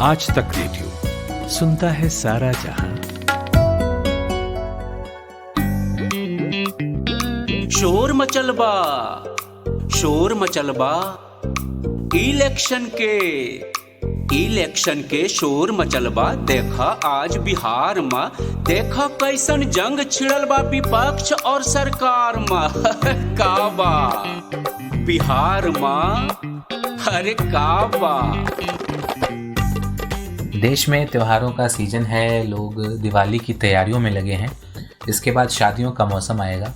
आज तक रेडियो सुनता है सारा जहां। शोर मचलबा, शोर मचलबा, इलेक्शन के शोर मचलबा। देखा आज बिहार में, देखा कैसन जंग छिड़ल बा विपक्ष और सरकार में। का बा बिहार में, अरे का बा। देश में त्योहारों का सीजन है, लोग दिवाली की तैयारियों में लगे हैं। इसके बाद शादियों का मौसम आएगा।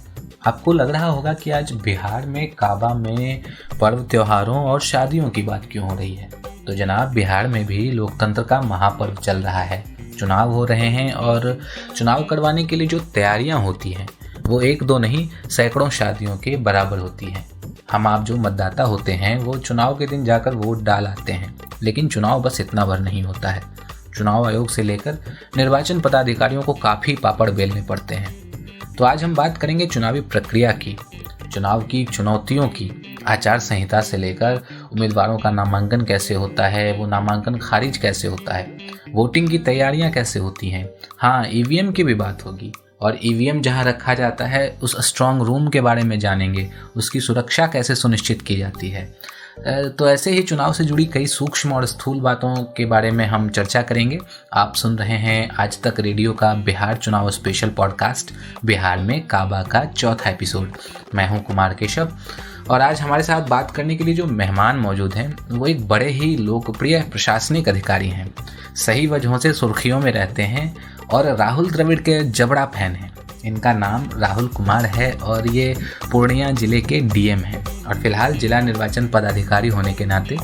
आपको लग रहा होगा कि आज बिहार में काबा में पर्व, त्योहारों और शादियों की बात क्यों हो रही है। तो जनाब, बिहार में भी लोकतंत्र का महापर्व चल रहा है। चुनाव हो रहे हैं और चुनाव करवाने के लिए जो तैयारियां होती हैं वो एक दो नहीं, सैकड़ों शादियों के बराबर होती हैं। हम आप जो मतदाता होते हैं वो चुनाव के दिन जाकर वोट डाल आते हैं, लेकिन चुनाव बस इतना भर नहीं होता है। चुनाव आयोग से लेकर निर्वाचन पदाधिकारियों को काफ़ी पापड़ बेलने पड़ते हैं। तो आज हम बात करेंगे चुनावी प्रक्रिया की, चुनाव की चुनौतियों की, आचार संहिता से लेकर उम्मीदवारों का नामांकन कैसे होता है, वो नामांकन खारिज कैसे होता है, वोटिंग की तैयारियां कैसे होती हैं। हाँ, ईवीएम की भी बात होगी और ईवीएम जहां रखा जाता है उस स्ट्रांग रूम के बारे में जानेंगे, उसकी सुरक्षा कैसे सुनिश्चित की जाती है। तो ऐसे ही चुनाव से जुड़ी कई सूक्ष्म और स्थूल बातों के बारे में हम चर्चा करेंगे। आप सुन रहे हैं आज तक रेडियो का बिहार चुनाव स्पेशल पॉडकास्ट, बिहार में काबा का चौथा एपिसोड। मैं हूं कुमार केशव और आज हमारे साथ बात करने के लिए जो मेहमान मौजूद हैं वो एक बड़े ही लोकप्रिय प्रशासनिक अधिकारी हैं, सही वजहों से सुर्खियों में रहते हैं और राहुल द्रविड़ के जबड़ा फैन हैं। इनका नाम राहुल कुमार है और ये पूर्णिया जिले के डीएम हैं और फिलहाल जिला निर्वाचन पदाधिकारी होने के नाते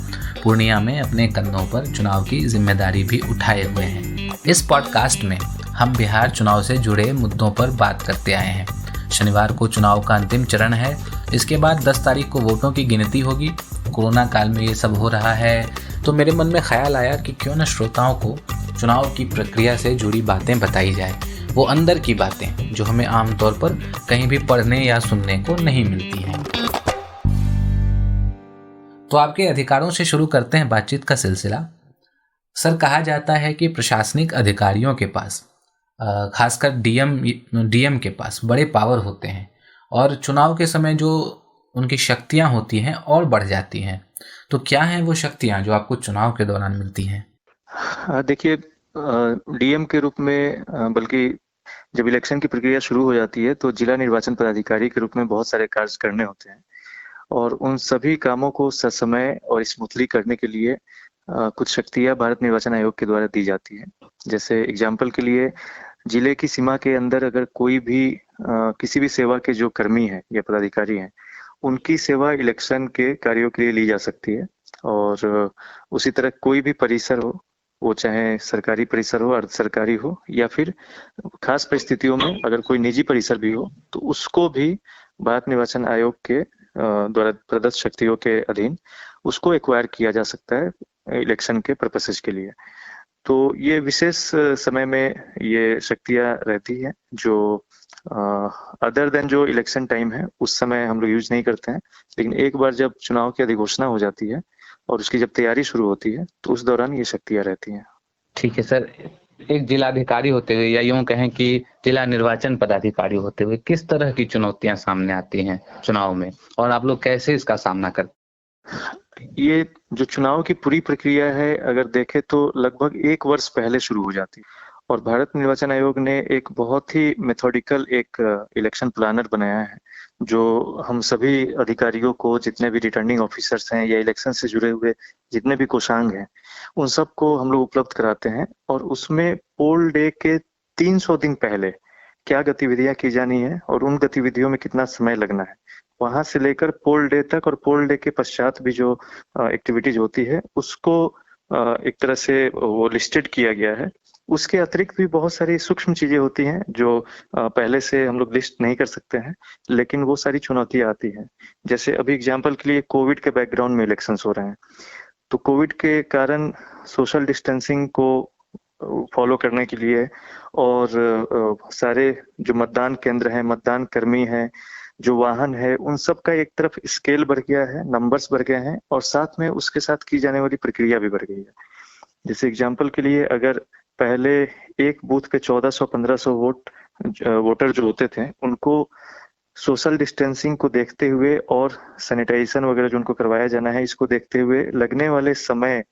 पूर्णिया में अपने कंधों पर चुनाव की जिम्मेदारी भी उठाए हुए हैं। इस पॉडकास्ट में हम बिहार चुनाव से जुड़े मुद्दों पर बात करते आए हैं। शनिवार को चुनाव का अंतिम चरण है, इसके बाद 10 तारीख को वोटों की गिनती होगी। कोरोना काल में ये सब हो रहा है, तो मेरे मन में ख्याल आया कि क्यों न श्रोताओं को चुनाव की प्रक्रिया से जुड़ी बातें बताई जाए, वो अंदर की बातें जो हमें आमतौर पर कहीं भी पढ़ने या सुनने को नहीं मिलती हैं। तो आपके अधिकारों से शुरू करते हैं बातचीत का सिलसिला। सर, कहा जाता है कि प्रशासनिक अधिकारियों के पास, खासकर डीएम के पास बड़े पावर होते हैं और चुनाव के समय जो उनकी शक्तियां होती हैं और बढ़ जाती हैं। तो क्या हैं वो शक्तियां जो आपको चुनाव के दौरान मिलती हैं? देखिए, डीएम के रूप में, बल्कि जब इलेक्शन की प्रक्रिया शुरू हो जाती है तो जिला निर्वाचन पदाधिकारी के रूप में बहुत सारे कार्य करने होते हैं और उन सभी कामों को ससमय और स्मूथली करने के लिए कुछ शक्तियां भारत निर्वाचन आयोग के द्वारा दी जाती है। जैसे एग्जाम्पल के लिए, जिले की सीमा के अंदर अगर कोई भी किसी भी सेवा के जो कर्मी हैं या पदाधिकारी हैं, उनकी सेवा इलेक्शन के कार्यों के लिए ली जा सकती है। और उसी तरह कोई भी परिसर हो, वो चाहे सरकारी परिसर हो, अर्ध सरकारी हो, या फिर खास परिस्थितियों में अगर कोई निजी परिसर भी हो, तो उसको भी भारत निर्वाचन आयोग के द्वारा प्रदत्त शक्तियों के अधीन उसको एक्वायर किया जा सकता है इलेक्शन के पर्पसेस के लिए। तो ये विशेष समय में ये शक्तियां रहती हैं जो अदर देन जो इलेक्शन टाइम है उस समय हम लोग यूज नहीं करते हैं, लेकिन एक बार जब चुनाव की अधिघोषणा हो जाती है और उसकी जब तैयारी शुरू होती है तो उस दौरान ये शक्तियां रहती हैं। ठीक है सर, एक जिलाधिकारी होते हुए या यूं कहें कि जिला निर्वाचन पदाधिकारी होते हुए किस तरह की चुनौतियां सामने आती हैं चुनाव में और आप लोग कैसे इसका सामना करते हैं? ये जो चुनाव की पूरी प्रक्रिया है, अगर देखें तो लगभग 1 वर्ष पहले शुरू हो जाती है और भारत निर्वाचन आयोग ने एक बहुत ही मेथोडिकल एक इलेक्शन प्लानर बनाया है जो हम सभी अधिकारियों को, जितने भी रिटर्निंग ऑफिसर्स हैं या इलेक्शन से जुड़े हुए जितने भी कोषांग हैं, उन सबको हम लोग उपलब्ध कराते हैं। और उसमें पोल डे के 300 दिन पहले क्या गतिविधियां की जानी है और उन गतिविधियों में कितना समय लगना है, वहां से लेकर पोल डे तक और पोल डे के पश्चात भी जो एक्टिविटीज होती है उसको एक तरह से वो लिस्टेड किया गया है। उसके अतिरिक्त भी बहुत सारी सूक्ष्म चीजें होती हैं जो पहले से हम लोग लिस्ट नहीं कर सकते हैं, लेकिन वो सारी चुनौतियां आती हैं। जैसे अभी एग्जाम्पल के लिए कोविड के बैकग्राउंड में इलेक्शंस हो रहे हैं, तो कोविड के कारण सोशल डिस्टेंसिंग को फॉलो करने के लिए और सारे जो मतदान केंद्र हैं, मतदान कर्मी हैं, जो वाहन है, उन सब का एक तरफ स्केल बढ़ गया है, नंबर्स बढ़ गए हैं और साथ में उसके साथ की जाने वाली प्रक्रिया भी बढ़ गई है। जैसे एग्जाम्पल के लिए, अगर पहले एक बूथ पे 1400-1500 वोटर जो होते थे, उनको सोशल डिस्टेंसिंग को देखते हुए और सैनिटाइजेशन वगैरह जो उनको करवाया जाना है, इसको देखते हुए लगने वाले समय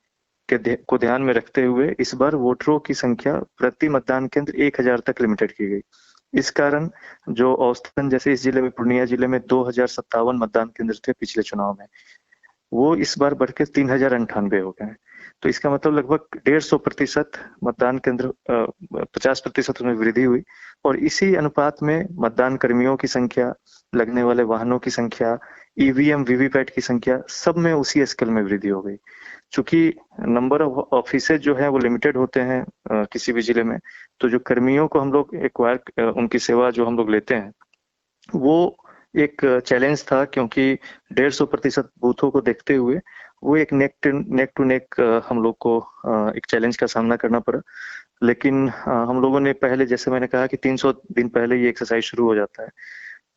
को ध्यान में रखते हुए इस बार वोटरों की संख्या प्रति मतदान केंद्र 1000 तक लिमिटेड की गई। इस कारण जो औसतन, जैसे इस जिले में, पूर्णिया जिले में 2057 मतदान केंद्र थे पिछले चुनाव में, वो इस बार बढ़ के 3098 हो गए हैं। तो इसका मतलब लगभग 150% मतदान केंद्र, 50% में वृद्धि हुई। और इसी अनुपात में मतदान कर्मियों की संख्या, लगने वाले वाहनों की संख्या, ईवीएम वीवीपैट की संख्या, सब में उसी स्केल में वृद्धि हो गई। चूंकि नंबर ऑफ ऑफिसेज जो है वो लिमिटेड होते हैं किसी भी जिले में, तो जो कर्मियों को हम लोग एक्वायर, उनकी सेवा जो हम लोग लेते हैं, वो एक चैलेंज था, क्योंकि 150% बूथों को देखते हुए वो एक नेक टू नेक हम लोग को एक चैलेंज का सामना करना पड़ा। लेकिन हम लोगों ने पहले, जैसे मैंने कहा कि 300 दिन पहले ये एक्सरसाइज शुरू हो जाता है,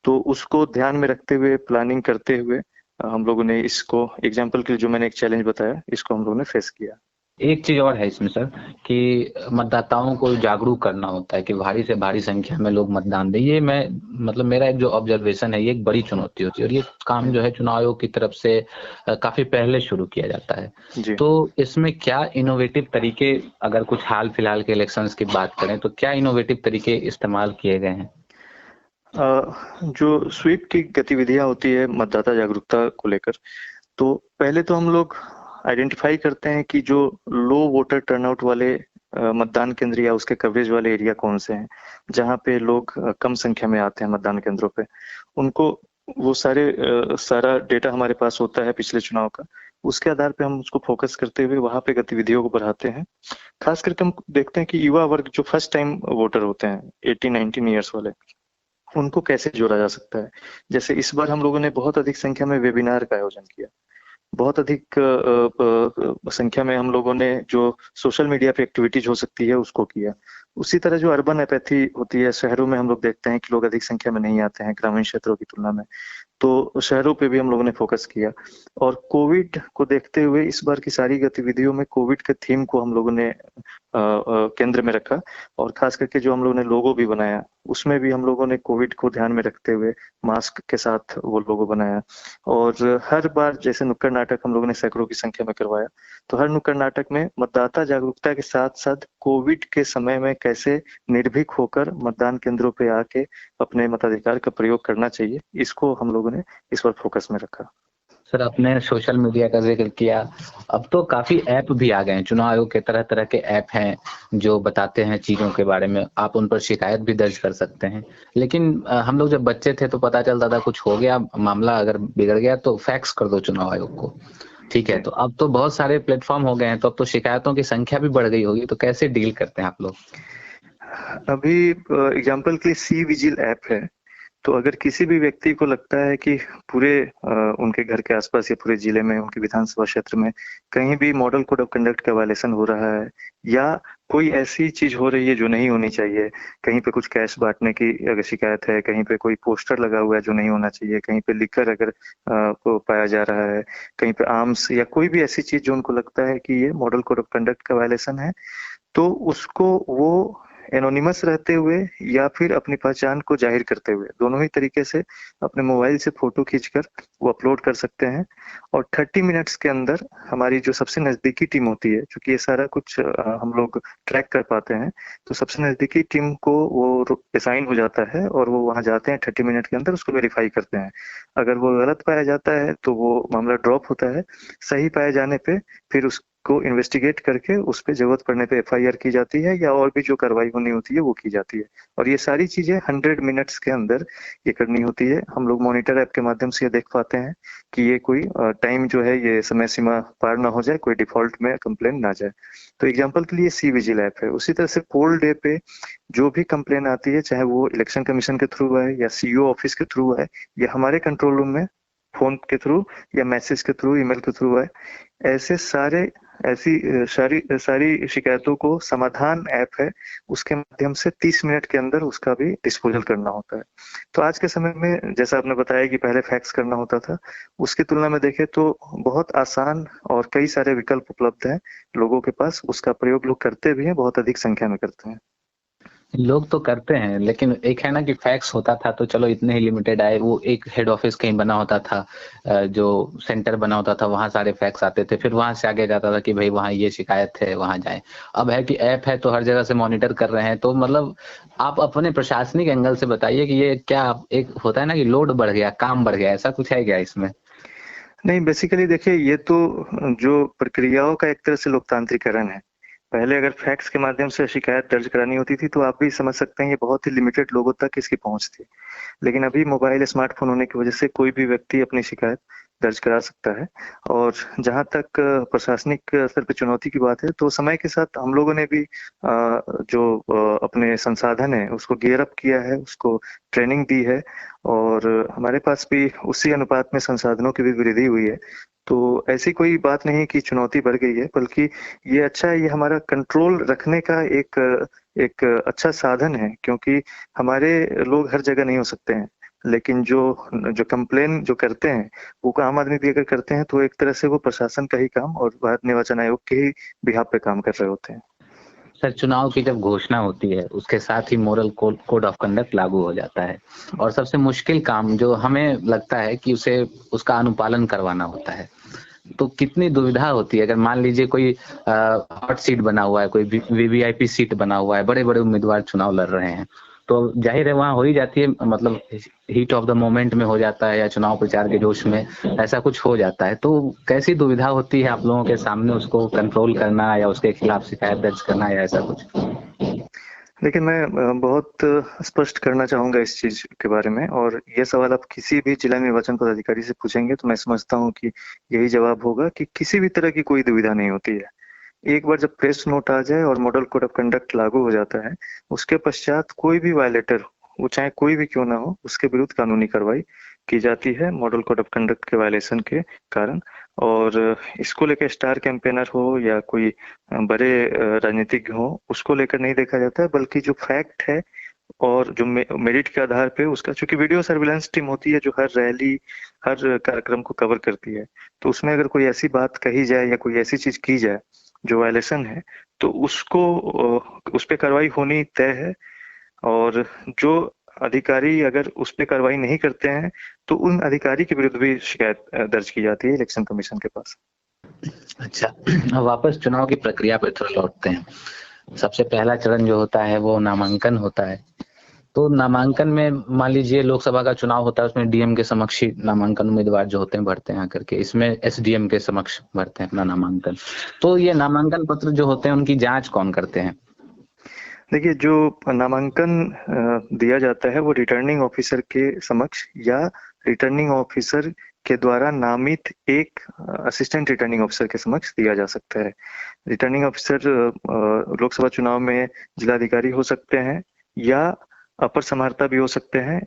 तो उसको ध्यान में रखते हुए, प्लानिंग करते हुए हम लोगों ने इसको, एग्जाम्पल के लिए जो मैंने एक चैलेंज बताया, इसको हम लोगों ने फेस किया। एक चीज और है इसमें सर, कि मतदाताओं को जागरूक करना होता है कि भारी से भारी संख्या में लोग मतदान दें। ये मैं मतलब मेरा एक जो ऑब्जर्वेशन है, ये एक बड़ी चुनौती होती है, और ये काम जो है चुनाव आयोग की तरफ से काफी पहले शुरू किया जाता है जी। तो इसमें क्या इनोवेटिव तरीके, अगर कुछ हाल फिलहाल के इलेक्शंस की बात करें तो क्या इनोवेटिव तरीके इस्तेमाल किए गए हैं? जो स्वीप की गतिविधियां होती है मतदाता जागरूकता को लेकर, तो पहले तो हम लोग आइडेंटिफाई करते हैं कि जो लो वोटर टर्नआउट वाले मतदान केंद्र या उसके कवरेज वाले एरिया कौन से हैं, जहां पे लोग कम संख्या में आते हैं मतदान केंद्रों पे। उनको वो सारा डेटा हमारे पास होता है पिछले चुनाव का, उसके आधार पे हम उसको फोकस करते हुए वहां पे गतिविधियों को बढ़ाते हैं। खास करके हम देखते हैं कि युवा वर्ग जो फर्स्ट टाइम वोटर होते हैं, 18-19 ईयर्स वाले, उनको कैसे जोड़ा जा सकता है। जैसे इस बार हम लोगों ने बहुत अधिक संख्या में वेबिनार का आयोजन किया, बहुत अधिक संख्या में हम लोगों ने जो सोशल मीडिया पे एक्टिविटीज हो सकती है उसको किया। उसी तरह जो अर्बन एपैथी होती है, शहरों में हम लोग देखते हैं कि लोग अधिक संख्या में नहीं आते हैं ग्रामीण क्षेत्रों की तुलना में, तो शहरों पे भी हम लोगों ने फोकस किया। और कोविड को देखते हुए इस बार की सारी गतिविधियों में कोविड के थीम को हम लोगों ने केंद्र में रखा, और खास करके जो हम लोगों ने लोगो भी बनाया, उसमें भी हम लोगों ने कोविड को ध्यान में रखते हुए मास्क के साथ वो लोगो बनाया। और हर बार जैसे नुक्कड़ नाटक हम लोगों ने सैकड़ों की संख्या में करवाया, तो हर नुक्कड़ नाटक में मतदाता जागरूकता के साथ साथ कोविड के समय में कैसे निर्भीक होकर मतदान केंद्रों पे आके अपने मताधिकार का प्रयोग करना चाहिए, इसको हम लोगों ने इस बार फोकस में रखा। सर, आपने सोशल मीडिया का जिक्र किया, अब तो काफी ऐप भी आ गए हैं, चुनाव आयोग के तरह तरह के ऐप हैं जो बताते हैं चीजों के बारे में, आप उन पर शिकायत भी दर्ज कर सकते हैं। लेकिन हम लोग जब बच्चे थे तो पता चलता था कुछ हो गया, मामला अगर बिगड़ गया तो फैक्स कर दो चुनाव आयोग को, ठीक है। तो अब तो बहुत सारे प्लेटफॉर्म हो गए हैं, तो अब तो शिकायतों की संख्या भी बढ़ गई होगी, तो कैसे डील करते हैं आप लोग? अभी एग्जाम्पल के लिए सी विजिल ऐप है, तो अगर किसी भी व्यक्ति को लगता है कि पूरे उनके घर के आसपास या पूरे जिले में, उनके विधानसभा क्षेत्र में कहीं भी मॉडल कोड ऑफ कंडक्ट का वायलेशन हो रहा है, या कोई ऐसी चीज हो रही है जो नहीं होनी चाहिए, कहीं पे कुछ कैश बांटने की अगर शिकायत है, कहीं पे कोई पोस्टर लगा हुआ है जो नहीं होना चाहिए, कहीं पे लिकर अगर को पाया जा रहा है, कहीं पे आर्म्स या कोई भी ऐसी चीज जो उनको लगता है कि ये मॉडल कोड ऑफ कंडक्ट का वायलेशन है, तो उसको वो एनोनिमस रहते हुए या फिर अपनी पहचान को जाहिर करते हुए, दोनों ही तरीके से अपने मोबाइल से फोटो खींचकर वो अपलोड कर सकते हैं। और 30 मिनट्स के अंदर हमारी जो सबसे नजदीकी टीम होती है, क्योंकि ये सारा कुछ हम लोग ट्रैक कर पाते हैं, तो सबसे नजदीकी टीम को वो असाइन हो जाता है और वो वहां जाते हैं, 30 मिनट के अंदर उसको वेरीफाई करते हैं। अगर वो गलत पाया जाता है तो वो मामला ड्रॉप होता है, सही पाए जाने पे फिर को इन्वेस्टिगेट करके उस पे जरूरत पड़ने पे एफआईआर की जाती है, या और भी जो कार्रवाई होनी होती है वो की जाती है। और ये सारी चीजें 100 मिनट्स के अंदर ये करनी होती है। हम लोग मॉनिटर ऐप के माध्यम से ये देख पाते हैं कि ये कोई टाइम जो है, ये समय सीमा पार ना हो जाए, कोई डिफॉल्ट में कंप्लेन ना जाए। तो एग्जाम्पल के लिए सी विजिल ऐप है। उसी तरह से पोल डे पे जो भी कंप्लेन आती है, चाहे वो इलेक्शन कमीशन के थ्रू है या सीईओ ऑफिस के थ्रू है या हमारे कंट्रोल रूम में फोन के थ्रू या मैसेज के थ्रू, ईमेल के थ्रू आए, ऐसे सारी शिकायतों को समाधान ऐप है, उसके माध्यम से 30 मिनट के अंदर उसका भी डिस्पोजल करना होता है। तो आज के समय में जैसा आपने बताया कि पहले फैक्स करना होता था, उसकी तुलना में देखें तो बहुत आसान और कई सारे विकल्प उपलब्ध हैं लोगों के पास। उसका प्रयोग लोग करते भी हैं, बहुत अधिक संख्या में करते हैं। लोग तो करते हैं, लेकिन एक है ना कि फैक्स होता था तो चलो इतने ही लिमिटेड आए, वो एक हेड ऑफिस कहीं बना होता था, जो सेंटर बना होता था, वहां सारे फैक्स आते थे, फिर वहां से आगे जाता था कि भाई वहां ये शिकायत है, वहां जाए। अब है कि ऐप है तो हर जगह से मॉनिटर कर रहे हैं। तो मतलब आप अपने प्रशासनिक एंगल से बताइए कि ये क्या एक होता है ना कि लोड बढ़ गया, काम बढ़ गया, ऐसा कुछ है क्या इसमें? नहीं, बेसिकली देखिए, ये तो जो प्रक्रियाओं का एक तरह से लोकतांत्रिकरण है। पहले अगर फैक्स के माध्यम से शिकायत दर्ज करानी होती थी तो आप भी समझ सकते हैं ये बहुत ही लिमिटेड लोगों तक इसकी पहुंच थी। लेकिन अभी मोबाइल, स्मार्टफोन होने की वजह से कोई भी व्यक्ति अपनी शिकायत दर्ज करा सकता है। और जहां तक प्रशासनिक स्तर पर चुनौती की बात है, तो समय के साथ हम लोगों ने भी जो अपने संसाधन है उसको गियर अप किया है, उसको ट्रेनिंग दी है, और हमारे पास भी उसी अनुपात में संसाधनों की भी वृद्धि हुई है। तो ऐसी कोई बात नहीं कि चुनौती बढ़ गई है, बल्कि ये अच्छा है, ये हमारा कंट्रोल रखने का एक अच्छा साधन है, क्योंकि हमारे लोग हर जगह नहीं हो सकते हैं। लेकिन जो कंप्लेन जो करते हैं, वो आम आदमी भी अगर करते हैं तो एक तरह से वो प्रशासन का ही काम और भारत निर्वाचन आयोग के ही बिहाफ पे काम कर रहे होते हैं। सर, चुनाव की जब घोषणा होती है उसके साथ ही मोरल कोड ऑफ कंडक्ट लागू हो जाता है, और सबसे मुश्किल काम जो हमें लगता है कि उसका अनुपालन करवाना होता है। तो कितनी दुविधा होती है, अगर मान लीजिए कोई हॉट सीट बना हुआ है, कोई वीवीआईपी सीट बना हुआ है, बड़े बड़े उम्मीदवार चुनाव लड़ रहे हैं, तो जाहिर है वहां हो ही जाती है, मतलब हीट ऑफ द मोमेंट में हो जाता है, या चुनाव प्रचार के जोश में ऐसा कुछ हो जाता है। तो कैसी दुविधा होती है आप लोगों के सामने उसको कंट्रोल करना, या उसके खिलाफ शिकायत दर्ज करना, या ऐसा कुछ? देखिए, मैं बहुत स्पष्ट करना चाहूंगा इस चीज के बारे में, और ये सवाल आप किसी भी जिला निर्वाचन पदाधिकारी से पूछेंगे तो मैं समझता हूँ कि यही जवाब होगा कि किसी भी तरह की कोई दुविधा नहीं होती है। एक बार जब प्रेस नोट आ जाए और मॉडल कोड ऑफ कंडक्ट लागू हो जाता है, उसके पश्चात कोई भी वायलेटर, वो चाहे कोई भी क्यों ना हो, उसके विरुद्ध कानूनी कार्रवाई की जाती है मॉडल कोड ऑफ कंडक्ट के वायलेशन के कारण। और इसको लेकर स्टार कैंपेनर हो या कोई बड़े राजनीतिज्ञ हो, उसको लेकर नहीं देखा जाता है, बल्कि जो फैक्ट है और जो मेरिट के आधार पे उसका, चूंकि वीडियो सर्विलांस टीम होती है जो हर रैली, हर कार्यक्रम को कवर करती है, तो उसमें अगर कोई ऐसी बात कही जाए या कोई ऐसी चीज की जाए जो वायलेशन है, तो उसको उस पे कार्रवाई होनी तय है। और जो अधिकारी अगर उस पे कार्रवाई नहीं करते हैं तो उन अधिकारी के विरुद्ध भी शिकायत दर्ज की जाती है इलेक्शन कमीशन के पास। अच्छा, अब वापस चुनाव की प्रक्रिया पे थोड़ा लौटते हैं। सबसे पहला चरण जो होता है वो नामांकन होता है। तो नामांकन में मान लीजिए लोकसभा का चुनाव होता है, उसमें डीएम के समक्ष ही नामांकन उम्मीदवार जो होते हैं भरते हैं आकर के, इसमें एसडीएम के समक्ष भरते हैं अपना नामांकन। तो ये नामांकन पत्र जो होते हैं उनकी जांच कौन करते हैं? देखिए, जो नामांकन दिया जाता है वो रिटर्निंग ऑफिसर के समक्ष या रिटर्निंग ऑफिसर के द्वारा नामित एक असिस्टेंट रिटर्निंग ऑफिसर के समक्ष दिया जा सकता है। रिटर्निंग ऑफिसर लोकसभा चुनाव में जिलाधिकारी हो सकते हैं या अपर समाहर्ता भी हो सकते हैं,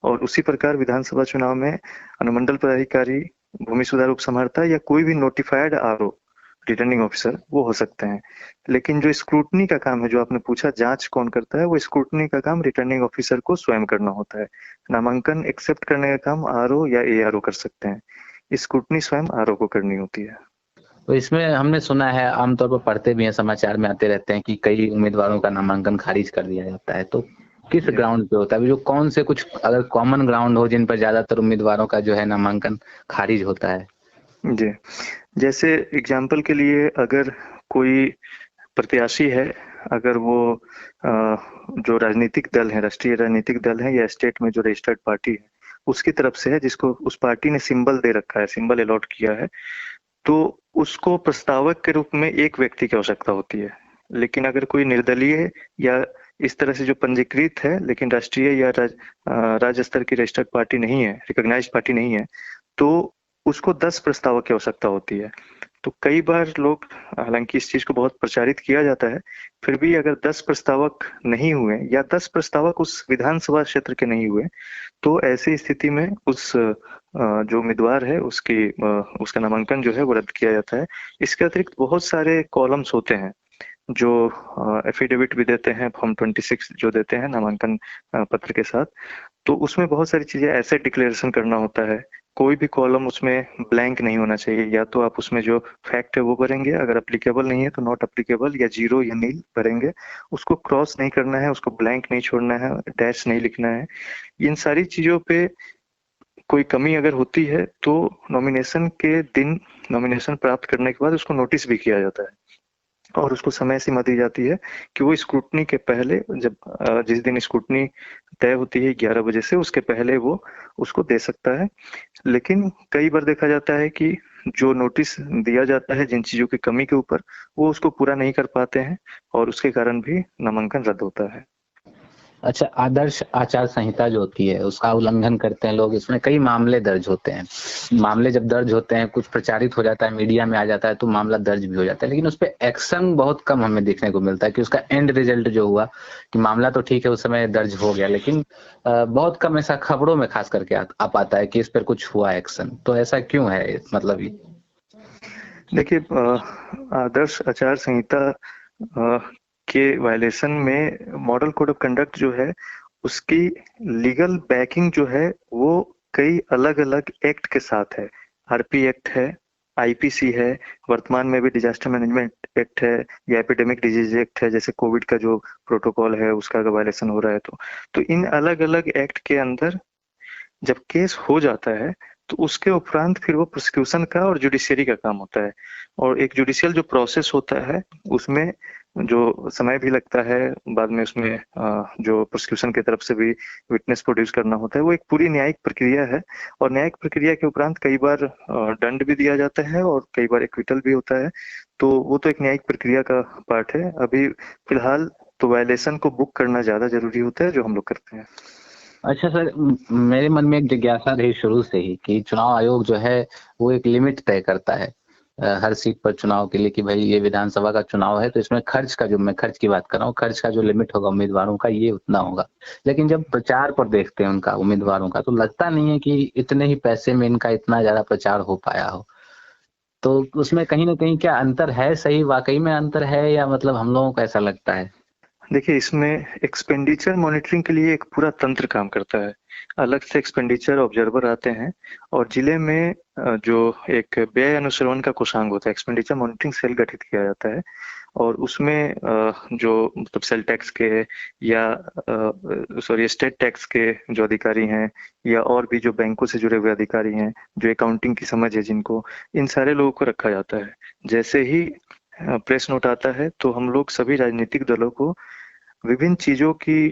और उसी प्रकार विधानसभा चुनाव में अनुमंडल पदाधिकारी, भूमि सुधार उप समाहर्ता या कोई भी नोटिफाइड आरओ रिटर्निंग ऑफिसर वो हो सकते हैं। लेकिन जो स्क्रूटनी का काम है, जो आपने पूछा जांच कौन करता है, वो स्क्रूटनी का काम रिटर्निंग ऑफिसर को स्वयं करना होता है। नामांकन एक्सेप्ट करने का काम आरओ या एआरओ कर सकते हैं, स्क्रूटनी स्वयं आरओ को करनी होती है। तो इसमें हमने सुना है, आमतौर पर पढ़ते भी हैं, समाचार में आते रहते हैं कि कई उम्मीदवारों का नामांकन खारिज कर दिया जाता है। तो किस ग्राउंड पे होता है, जो कौन से कुछ अगर कॉमन ग्राउंड हो जिन पर ज्यादातर उम्मीदवारों का जो है नामांकन खारिज होता है? जी, जैसे एग्जाम्पल के लिए, अगर कोई प्रत्याशी है, अगर वो जो राजनीतिक दल है, राष्ट्रीय राजनीतिक दल है या स्टेट में जो रजिस्टर्ड पार्टी है उसकी तरफ से है, जिसको उस पार्टी ने सिंबल दे रखा है, सिंबल अलॉट किया है, तो उसको प्रस्तावक के रूप में एक व्यक्ति की आवश्यकता होती है। लेकिन अगर कोई निर्दलीय या इस तरह से जो पंजीकृत है लेकिन राष्ट्रीय या राज्य स्तर की रजिस्टर्ड पार्टी नहीं है, रिकॉग्नाइज्ड पार्टी नहीं है, तो उसको 10 प्रस्तावक की आवश्यकता होती है। तो कई बार लोग, हालांकि इस चीज को बहुत प्रचारित किया जाता है, फिर भी अगर 10 प्रस्तावक नहीं हुए या 10 प्रस्तावक उस विधानसभा क्षेत्र के नहीं हुए, तो ऐसी स्थिति में उस जो उम्मीदवार है उसका नामांकन जो है वो रद्द किया जाता है। इसके अतिरिक्त बहुत सारे कॉलम्स होते हैं जो एफिडेविट भी देते हैं, फॉर्म 26 जो देते हैं नामांकन पत्र के साथ। तो उसमें बहुत सारी चीजें ऐसे डिक्लेरेशन करना होता है, कोई भी कॉलम उसमें ब्लैंक नहीं होना चाहिए। या तो आप उसमें जो फैक्ट है वो भरेंगे, अगर अप्लीकेबल नहीं है तो नॉट अप्लीकेबल या जीरो या नील भरेंगे। उसको क्रॉस नहीं करना है, उसको ब्लैंक नहीं छोड़ना है, डैश नहीं लिखना है। इन सारी चीजों पे कोई कमी अगर होती है तो नॉमिनेशन के दिन, नॉमिनेशन प्राप्त करने के बाद उसको नोटिस भी किया जाता है और उसको समय सीमा दी जाती है कि वो स्क्रूटनी के पहले, जब जिस दिन स्क्रूटनी तय होती है 11 बजे से, उसके पहले वो उसको दे सकता है। लेकिन कई बार देखा जाता है कि जो नोटिस दिया जाता है जिन चीजों की कमी के ऊपर, वो उसको पूरा नहीं कर पाते हैं और उसके कारण भी नामांकन रद्द होता है। अच्छा, आदर्श आचार संहिता जो होती है उसका उल्लंघन करते हैं लोग, इसमें कई मामले दर्ज होते हैं। मामले जब दर्ज होते हैं, कुछ प्रचारित हो जाता है, मीडिया में आ जाता है, तो मामला दर्ज भी हो जाता है, लेकिन उस पर एक्शन बहुत कम हमें देखने को मिलता है कि उसका एंड रिजल्ट जो हुआ कि मामला तो ठीक है उस समय दर्ज हो गया, लेकिन बहुत कम ऐसा खबरों में खास करके आ पाता है कि इस पर कुछ हुआ एक्शन। तो ऐसा क्यों है? मतलब देखिए, आदर्श आचार संहिता के वायलेशन में मॉडल कोड ऑफ कंडक्ट जो है उसकी लीगल बैकिंग जो है वो कई अलग अलग एक्ट के साथ है। आरपी एक्ट है, आईपीसी है, वर्तमान में भी डिजास्टर मैनेजमेंट एक्ट है या एपिडेमिक डिजीज एक्ट है, जैसे कोविड का जो प्रोटोकॉल है उसका अगर वायलेशन हो रहा है तो इन अलग अलग एक्ट के अंदर जब केस हो जाता है तो उसके उपरांत फिर वो प्रोसिक्यूशन का और जुडिशियरी का काम होता है। और एक जुडिशियल जो प्रोसेस होता है उसमें जो समय भी लगता है, बाद में उसमें जो प्रोसिक्यूशन की तरफ से भी विटनेस प्रोड्यूस करना होता है, वो एक पूरी न्यायिक प्रक्रिया है। और न्यायिक प्रक्रिया के उपरांत कई बार दंड भी दिया जाता है और कई बार एक्विटल भी होता है। तो वो तो एक न्यायिक प्रक्रिया का पार्ट है। अभी फिलहाल तो वायलेशन को बुक करना ज्यादा जरूरी होता है, जो हम लोग करते हैं। अच्छा सर, मेरे मन में एक जिज्ञासा रही शुरू से ही कि चुनाव आयोग जो है वो एक लिमिट तय करता है हर सीट पर चुनाव के लिए कि भाई ये विधानसभा का चुनाव है तो इसमें खर्च का, जो मैं खर्च की बात कर रहा हूँ, खर्च का जो लिमिट होगा उम्मीदवारों का ये उतना होगा। लेकिन जब प्रचार पर देखते हैं उनका, उम्मीदवारों का, तो लगता नहीं है कि इतने ही पैसे में इनका इतना ज्यादा प्रचार हो पाया हो। तो उसमें कहीं ना कहीं क्या अंतर है? सही वाकई में अंतर है या मतलब हम लोगों को ऐसा लगता है? देखिए, इसमें एक्सपेंडिचर मॉनिटरिंग के लिए एक पूरा तंत्र काम करता है। अलग से एक्सपेंडिचर ऑब्जर्वर आते हैं और जिले में जो एक व्यय अनुश्रवण का कोषांग होता है, एक्सपेंडिचर मॉनिटरिंग सेल गठित किया जाता है। और उसमें जो मतलब सेल टैक्स के या स्टेट टैक्स के जो अधिकारी हैं या और भी जो बैंकों से जुड़े हुए अधिकारी हैं, जो अकाउंटिंग की समझ है जिनको, इन सारे लोगों को रखा जाता है। जैसे ही प्रेस नोट आता है तो हम लोग सभी राजनीतिक दलों को विभिन्न चीजों की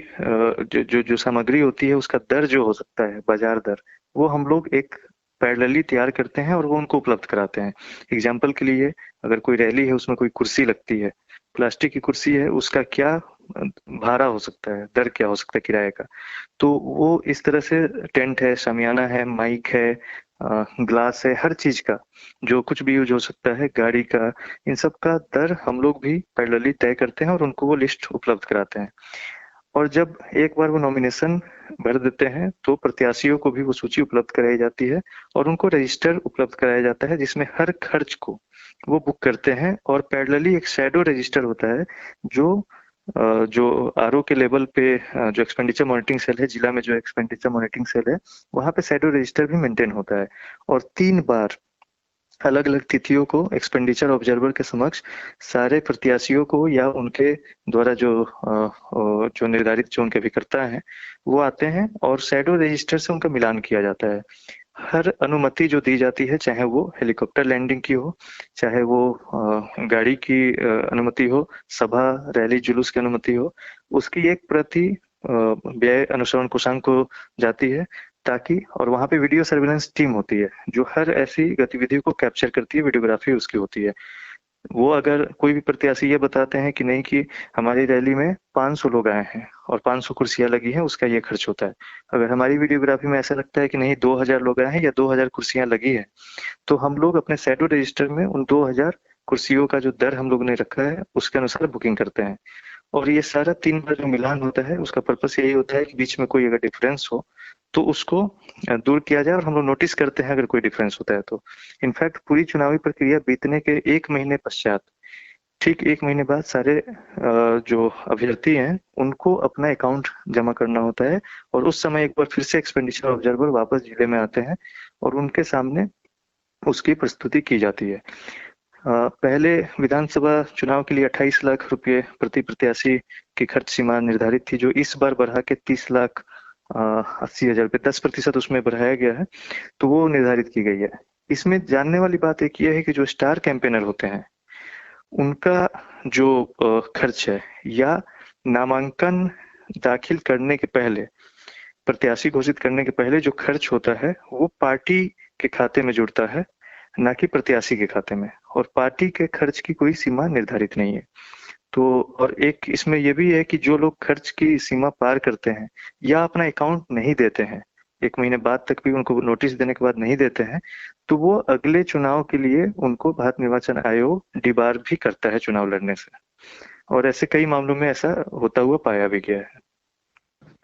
जो सामग्री होती है उसका दर जो हो सकता है, बाजार दर, वो हम लोग एक पैरेलली तैयार करते हैं और वो उनको उपलब्ध कराते हैं। एग्जाम्पल के लिए, अगर कोई रैली है उसमें कोई कुर्सी लगती है, प्लास्टिक की कुर्सी है, उसका क्या भाड़ा हो सकता है, दर क्या हो सकता है किराए का, तो वो इस तरह से टेंट है, शामियाना है, माइक है, ग्लास है, हर चीज का जो कुछ भी यूज हो सकता है, गाड़ी का, इन सब का दर हम लोग भी पैरेलली तय करते हैं और उनको वो लिस्ट उपलब्ध कराते हैं। और जब एक बार वो नॉमिनेशन भर देते हैं तो प्रत्याशियों को भी वो सूची उपलब्ध कराई जाती है और उनको रजिस्टर उपलब्ध कराया जाता है जिसमें हर खर्च को वो बुक करते हैं। और पैरेलली एक शैडो रजिस्टर होता है जो आरओ के लेवल पे जो एक्सपेंडिचर मॉनिटरिंग सेल है, जिला में जो एक्सपेंडिचर मॉनिटरिंग सेल है, वहां पे शैडो रजिस्टर भी मेंटेन होता है। और 3 बार अलग अलग तिथियों को एक्सपेंडिचर ऑब्जर्वर के समक्ष सारे प्रत्याशियों को या उनके द्वारा जो निर्धारित जो उनके अभिकर्ता हैं वो आते हैं और शैडो रजिस्टर से उनका मिलान किया जाता है। हर अनुमति जो दी जाती है, चाहे वो हेलीकॉप्टर लैंडिंग की हो, चाहे वो गाड़ी की अनुमति हो, सभा रैली जुलूस की अनुमति हो, उसकी एक प्रति व्यय अनुश्रवण कोषांग को जाती है ताकि, और वहां पे वीडियो सर्विलेंस टीम होती है जो हर ऐसी गतिविधि को कैप्चर करती है, वीडियोग्राफी उसकी होती है। वो अगर कोई भी प्रत्याशी ये बताते हैं कि नहीं कि हमारी रैली में 500 लोग आए हैं और 500 कुर्सियां लगी हैं, उसका ये खर्च होता है। अगर हमारी वीडियोग्राफी में ऐसा लगता है कि नहीं 2000 लोग आए हैं या 2000 कुर्सियां लगी है, तो हम लोग अपने शैडो रजिस्टर में उन 2000 कुर्सियों का जो दर हम लोग ने रखा है उसके अनुसार बुकिंग करते हैं। और ये सारा 3 बार जो मिलान होता है उसका पर्पस यही होता है कि बीच में कोई अगर डिफरेंस हो तो उसको दूर किया जाए और हम लोग नोटिस करते हैं अगर कोई डिफरेंस होता है तो। इनफैक्ट पूरी चुनावी प्रक्रिया बीतने के 1 महीने पश्चात, ठीक 1 महीने बाद सारे जो अभ्यर्थी हैं उनको अपना अकाउंट जमा करना होता है और उस समय एक बार फिर से एक्सपेंडिचर ऑब्जर्वर वापस जिले में आते हैं और उनके सामने उसकी प्रस्तुति की जाती है। पहले विधानसभा चुनाव के लिए 28 लाख रुपए प्रति प्रत्याशी की खर्च सीमा निर्धारित थी, जो इस बार बढ़ा के 30,80,000 रुपए 10% उसमें बढ़ाया गया है, तो वो निर्धारित की गई है। इसमें जानने वाली बात एक ये है कि जो स्टार कैंपेनर होते हैं उनका जो खर्च है या नामांकन दाखिल करने के पहले, प्रत्याशी घोषित करने के पहले जो खर्च होता है वो पार्टी के खाते में जुड़ता है, ना कि प्रत्याशी के खाते में, और पार्टी के खर्च की कोई सीमा निर्धारित नहीं है। तो और एक इसमें ये भी है कि जो लोग खर्च की सीमा पार करते हैं या अपना अकाउंट नहीं देते हैं, 1 महीने बाद तक भी उनको नोटिस देने के बाद नहीं देते हैं, तो वो अगले चुनाव के लिए उनको भारत निर्वाचन आयोग डिबार भी करता है चुनाव लड़ने से, और ऐसे कई मामलों में ऐसा होता हुआ पाया भी गया है।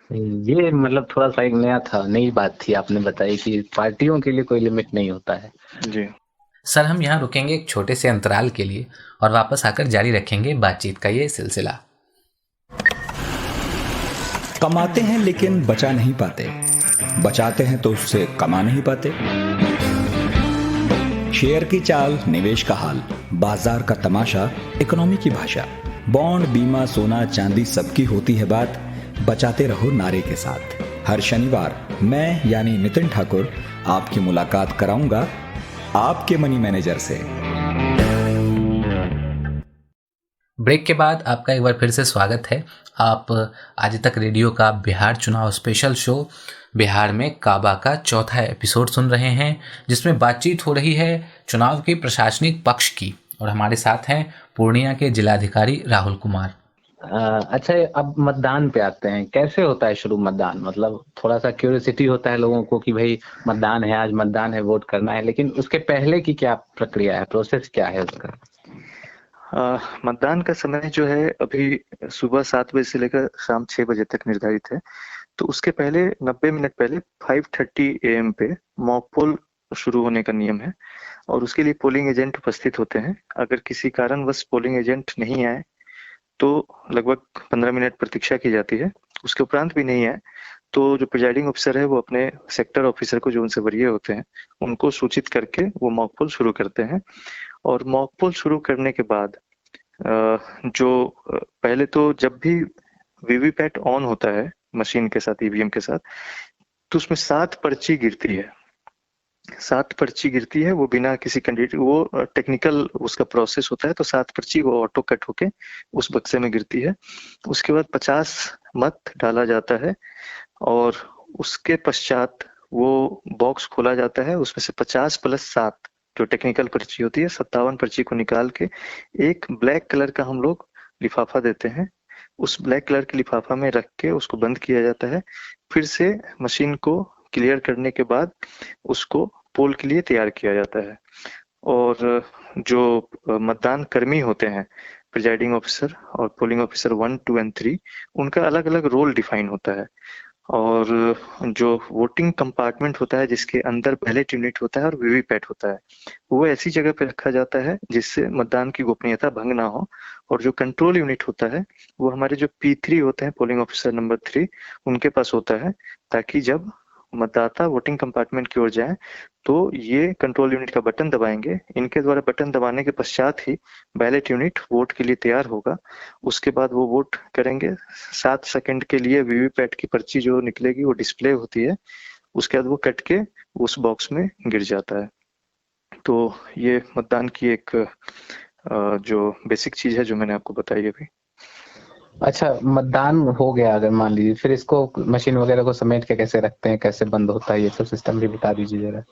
ये मतलब थोड़ा सा एक नया था, नई बात थी आपने बताई कि पार्टियों के लिए कोई लिमिट नहीं होता है। जी सर, हम यहाँ रुकेंगे एक छोटे से अंतराल के लिए और वापस आकर जारी रखेंगे बातचीत का ये सिलसिला। कमाते हैं लेकिन बचा नहीं पाते, बचाते हैं तो उससे कमा नहीं पाते। शेयर की चाल, निवेश का हाल, बाजार का तमाशा, इकोनॉमी की भाषा, बॉन्ड, बीमा, सोना, चांदी, सबकी होती है बात। बचाते रहो नारे के साथ। हर शनिवार मैं यानी नितिन ठाकुर आपकी मुलाकात कराऊंगा आपके मनी मैनेजर से। ब्रेक के बाद आपका एक बार फिर से स्वागत है। आप आज तक रेडियो का बिहार चुनाव स्पेशल शो बिहार में काबा का चौथा एपिसोड सुन रहे हैं, जिसमें बातचीत हो रही है चुनाव के प्रशासनिक पक्ष की, और हमारे साथ हैं पूर्णिया के जिलाधिकारी राहुल कुमार। अच्छा, अब मतदान पे आते हैं। कैसे होता है शुरू मतदान? मतलब थोड़ा सा क्यूरियोसिटी होता है लोगों को कि भाई मतदान है, आज मतदान है, वोट करना है, लेकिन उसके पहले की क्या प्रक्रिया है, प्रोसेस क्या है उसका? मतदान का समय जो है अभी सुबह 7 बजे से लेकर शाम 6 बजे तक निर्धारित है। तो उसके पहले 90 मिनट पहले 5:30 AM पे मॉक पोल शुरू होने का नियम है और उसके लिए पोलिंग एजेंट उपस्थित होते हैं। अगर किसी कारणवश पोलिंग एजेंट नहीं आए तो लगभग 15 मिनट प्रतीक्षा की जाती है। उसके उपरांत भी नहीं आए तो जो प्रिजाइडिंग ऑफिसर है वो अपने सेक्टर ऑफिसर को, जो उनसे वरीय होते हैं, उनको सूचित करके वो मॉक पोल शुरू करते हैं। और मॉक पोल शुरू करने के बाद पहले तो जब भी वीवीपैट ऑन होता है मशीन के साथ, ईवीएम के साथ, तो उसमें 7 पर्ची गिरती है। 7 पर्ची गिरती है, वो बिना किसी कैंडिडेट, वो टेक्निकल उसका प्रोसेस होता है, तो 7 पर्ची वो ऑटो कट होके उस बक्से में गिरती है। उसके बाद 50 मत डाला जाता है और उसके पश्चात वो बॉक्स खोला जाता है। उसमें से 50 + 7 जो टेक्निकल पर्ची होती है, 57 पर्ची को निकाल के एक ब्लैक कलर का हम लोग लिफाफा देते हैं। उस ब्लैक कलर के लिफाफा में रख के उसको बंद किया जाता है। फिर से मशीन को क्लियर करने के बाद उसको पोल के लिए तैयार किया जाता है। और जो मतदान कर्मी होते हैं, प्रिजाइडिंग ऑफिसर और पोलिंग ऑफिसर 1, 2 और 3, उनका अलग अलग रोल डिफाइन होता है। और जो वोटिंग कंपार्टमेंट होता है जिसके अंदर बैलेट यूनिट होता है और वीवीपैट होता है, वो ऐसी जगह पे रखा जाता है जिससे मतदान की गोपनीयता भंग ना हो। और जो कंट्रोल यूनिट होता है वो हमारे जो P3 होते हैं, पोलिंग ऑफिसर नंबर 3, उनके पास होता है, ताकि जब मतदाता वोटिंग कंपार्टमेंट की ओर जाए तो ये कंट्रोल यूनिट का बटन दबाएंगे। इनके द्वारा बटन दबाने के पश्चात ही बैलेट यूनिट वोट के लिए तैयार होगा। उसके बाद वो वोट करेंगे। 7 सेकंड के लिए वीवीपैट की पर्ची जो निकलेगी वो डिस्प्ले होती है। उसके बाद वो कट के उस बॉक्स में गिर जाता है। तो ये मतदान की एक जो बेसिक चीज है जो मैंने आपको बताई अभी। अच्छा, मतदान हो गया अगर मान लीजिए, फिर इसको मशीन वगैरह को समेट के कैसे रखते हैं, कैसे बंद होता है, ये सब सिस्टम भी बता दीजिए जरा।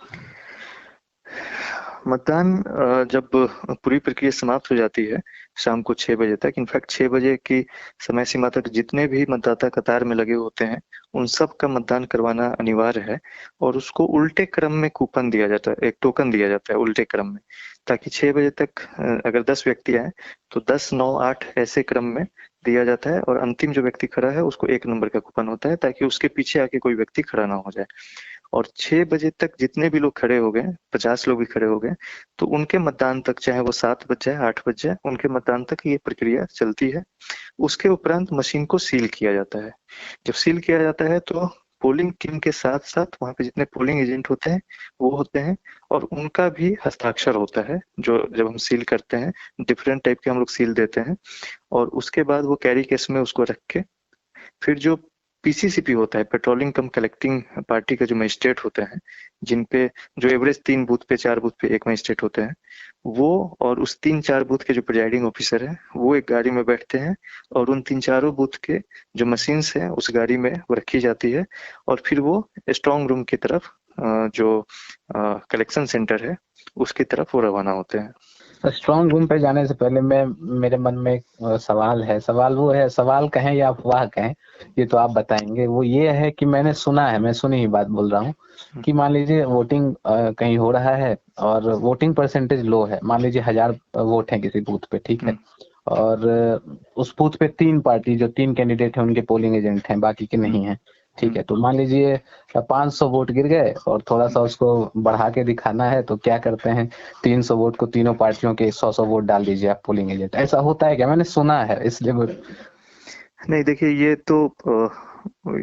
मतदान जब पूरी प्रक्रिया समाप्त हो जाती है शाम को 6 बजे तक, इनफैक्ट 6 बजे की समय सीमा तक जितने भी मतदाता कतार में लगे होते हैं उन सब का मतदान करवाना अनिवार्य है। और उसको उल्टे क्रम में कूपन दिया जाता है, एक टोकन दिया जाता है उल्टे क्रम में, ताकि 6 बजे तक अगर 10 व्यक्ति आए तो 10, 9, 8 ऐसे क्रम में दिया जाता है, और अंतिम जो व्यक्ति खड़ा है उसको 1 नंबर का कूपन होता है, ताकि उसके पीछे आके कोई व्यक्ति खड़ा ना हो जाए। और 6 बजे तक जितने भी लोग खड़े हो गए, 50 लोग भी खड़े हो गए, तो उनके मतदान तक, चाहे वो 7 बज जाए 8 बज जाए, उनके मतदान तक ये प्रक्रिया चलती है। उसके उपरांत मशीन को सील किया जाता है। जब सील किया जाता है तो पोलिंग टीम के साथ साथ वहां पे जितने पोलिंग एजेंट होते हैं वो होते हैं, और उनका भी हस्ताक्षर होता है। जो जब हम सील करते हैं, डिफरेंट टाइप के हम लोग सील देते हैं, और उसके बाद वो कैरी केस में उसको रख के फिर जो पीसीसीपी होता है, पेट्रोलिंग कम कलेक्टिंग पार्टी के जो मजिस्ट्रेट होते हैं, जिन पे जो एवरेज 3 बूथ पे 4 बूथ पे एक मजिस्ट्रेट होते हैं, वो और उस 3-4 बूथ के जो प्रिजाइडिंग ऑफिसर है वो एक गाड़ी में बैठते हैं, और उन 3-4 बूथ के जो मशीन्स हैं उस गाड़ी में वो रखी जाती है, और फिर वो स्ट्रांग रूम की तरफ जो कलेक्शन सेंटर है उसकी तरफ वो रवाना होते हैं। स्ट्रांग रूम पे जाने से पहले मेरे मन में एक सवाल है। सवाल कहें या अफवाह कहें, ये तो आप बताएंगे। वो ये है कि मैंने सुना है, मैं सुनी ही बात बोल रहा हूँ कि मान लीजिए वोटिंग कहीं हो रहा है और वोटिंग परसेंटेज लो है, मान लीजिए 1000 वोट है किसी बूथ पे, ठीक है, और उस बूथ पे 3 पार्टी, जो 3 कैंडिडेट है उनके पोलिंग एजेंट हैं, बाकी के नहीं है, ठीक है। तो मान लीजिए 500 वोट गिर गए और थोड़ा सा उसको बढ़ा के दिखाना है, तो क्या करते हैं, 300 वोट को तीनों पार्टियों के 100-100 वोट डाल दीजिए आप पोलिंग एजेंट। ऐसा होता है क्या? मैंने सुना है, इसलिए नहीं, देखिए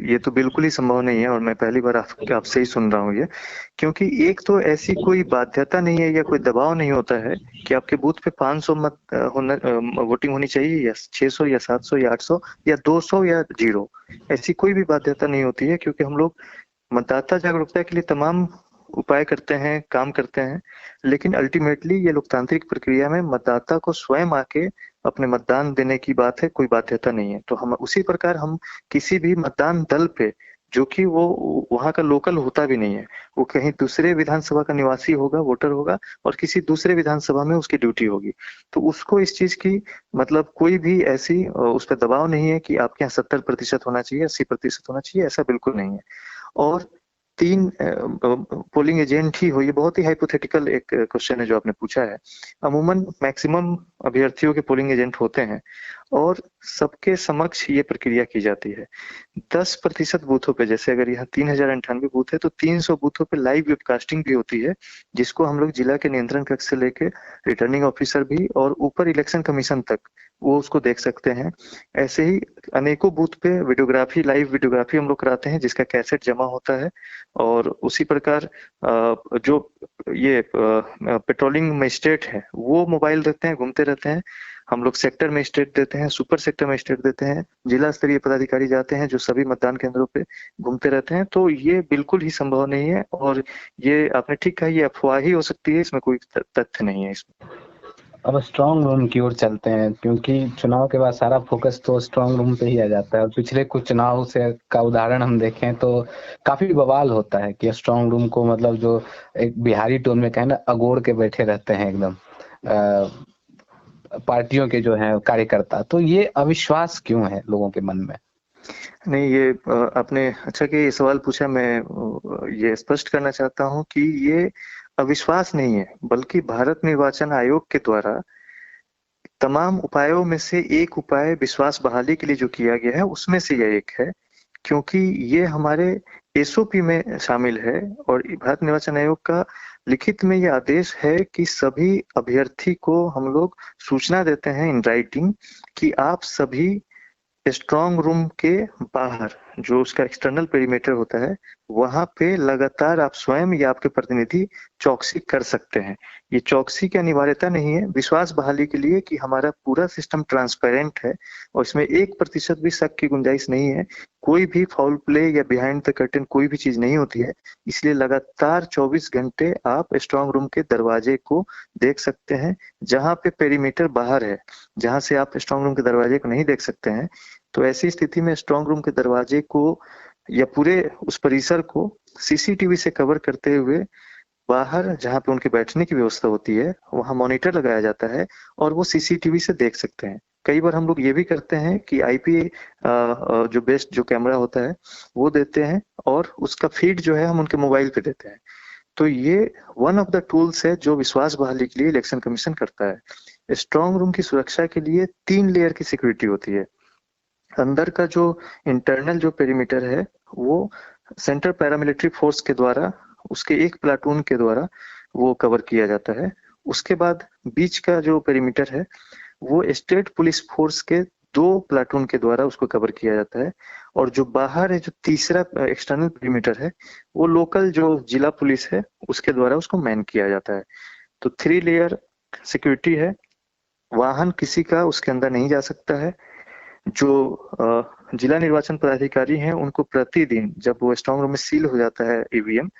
ये तो बिल्कुल ही संभव नहीं है, और मैं पहली बार आपसे ही सुन रहा हूँ ये। क्योंकि एक तो ऐसी कोई बाध्यता नहीं है या कोई दबाव नहीं होता है कि आपके बूथ पे 500 वोटिंग होनी चाहिए, या 600 या 700 या 800 या 200 या 0। ऐसी कोई भी बाध्यता नहीं होती है, क्योंकि हम लोग मतदाता जागरूकता के लिए तमाम उपाय करते हैं, काम करते हैं, लेकिन अल्टीमेटली ये लोकतांत्रिक प्रक्रिया में मतदाता को स्वयं आके अपने मतदान देने की बात है, कोई बाध्यता नहीं है। तो हम उसी प्रकार हम किसी भी मतदान दल पे, जो कि वो वहां का लोकल होता भी नहीं है, वो कहीं दूसरे विधानसभा का निवासी होगा, वोटर होगा, और किसी दूसरे विधानसभा में उसकी ड्यूटी होगी, तो उसको इस चीज की मतलब कोई भी ऐसी उस पर दबाव नहीं है कि आपके यहाँ 70% होना चाहिए, 80% होना चाहिए, ऐसा बिल्कुल नहीं है। और 3 पोलिंग एजेंट ही हो, ये बहुत ही हाइपोथेटिकल एक क्वेश्चन है जो आपने पूछा है। अमूमन मैक्सिमम अभ्यर्थियों के पोलिंग एजेंट होते हैं, और सबके समक्ष ये प्रक्रिया की जाती है। 10% बूथों पे, जैसे अगर यहाँ 3098 बूथ है, तो 300 बूथों पे लाइव वेबकास्टिंग भी होती है, जिसको हम लोग जिला के नियंत्रण कक्ष से लेके रिटर्निंग ऑफिसर भी और ऊपर इलेक्शन कमीशन तक वो उसको देख सकते हैं। ऐसे ही अनेकों बूथ पे वीडियोग्राफी, लाइव वीडियोग्राफी हम लोग कराते हैं, जिसका कैसेट जमा होता है। और उसी प्रकार जो ये पेट्रोलिंग मजिस्ट्रेट है वो मोबाइल देते हैं, घूमते रहते हैं। हम लोग सेक्टर मजिस्ट्रेट देते हैं, सुपर सेक्टर मजिस्ट्रेट देते हैं, जिला स्तरीय पदाधिकारी जाते हैं जो सभी मतदान केंद्रों पे घूमते रहते हैं। तो ये बिल्कुल ही संभव नहीं है, और ये आपने ठीक कहा, ये अफवाह ही हो सकती है, इसमें कोई तथ्य नहीं है इसमें। अब स्ट्रांग रूम की ओर चलते हैं, क्योंकि चुनाव के बाद सारा फोकस तो स्ट्रांग रूम पे ही आ जाता है। और पिछले कुछ चुनाव से का उदाहरण हम देखें तो काफी बवाल होता है कि स्ट्रांग रूम को, मतलब जो एक बिहारी टोन में कहे ना, अगोड़ के बैठे रहते हैं एकदम पार्टियों के जो है कार्यकर्ता। तो ये अविश्वास क्यों है लोगों के मन में? नहीं, ये आपने अच्छा कि ये सवाल पूछा। मैं ये स्पष्ट करना चाहता हूँ कि ये अविश्वास नहीं है, बल्कि भारत निर्वाचन आयोग के द्वारा तमाम उपायों में से एक उपाय विश्वास बहाली के लिए जो किया गया है उसमें से यह एक है, क्योंकि ये हमारे एसओपी में शामिल है। और भारत निर्वाचन आयोग का लिखित में यह आदेश है कि सभी अभ्यर्थी को हम लोग सूचना देते हैं इन राइटिंग कि आप सभी स्ट्रांग रूम के बाहर, जो उसका एक्सटर्नल पेरीमीटर होता है, वहां पे लगातार आप स्वयं या आपके प्रतिनिधि चौकसी कर सकते हैं। ये चौकसी की अनिवार्यता नहीं है, विश्वास बहाली के लिए कि हमारा पूरा सिस्टम ट्रांसपेरेंट है और इसमें 1% भी शक की गुंजाइश नहीं है। कोई भी फाउल प्ले या बिहाइंड द कर्टेन कोई भी चीज नहीं होती है। इसलिए लगातार 24 घंटे आप स्ट्रांग रूम के दरवाजे को देख सकते हैं। जहां पे पेरीमीटर बाहर है, जहां से आप स्ट्रांग रूम के दरवाजे को नहीं देख सकते हैं, तो ऐसी स्थिति में स्ट्रांग रूम के दरवाजे को या पूरे उस परिसर को सीसीटीवी से कवर करते हुए बाहर जहाँ पे उनके बैठने की व्यवस्था होती है वहाँ मॉनिटर लगाया जाता है और वो सीसीटीवी से देख सकते हैं। कई बार हम लोग ये भी करते हैं कि आईपी जो बेस्ड जो कैमरा होता है वो देते हैं और उसका फीड जो है हम उनके मोबाइल पे देते हैं। तो ये वन ऑफ द टूल्स है जो विश्वास बहाली के लिए इलेक्शन कमीशन करता है। स्ट्रांग रूम की सुरक्षा के लिए 3 लेयर की सिक्योरिटी होती है। अंदर का जो इंटरनल जो पेरीमीटर है वो सेंट्रल पैरामिलिट्री फोर्स के द्वारा, उसके एक प्लाटून के द्वारा वो कवर किया जाता है। उसके बाद बीच का जो पेरीमीटर है वो स्टेट पुलिस फोर्स के 2 प्लाटून के द्वारा उसको कवर किया जाता है। और जो बाहर है, जो तीसरा एक्सटर्नल पेरीमीटर है, वो लोकल जो जिला पुलिस है उसके द्वारा उसको मैन किया जाता है। तो 3 लेयर सिक्योरिटी है। वाहन किसी का उसके अंदर नहीं जा सकता है। जो जिला निर्वाचन पदाधिकारी हैं उनको प्रतिदिन जब वो स्ट्रांग रूम में सील हो जाता है ईवीएम,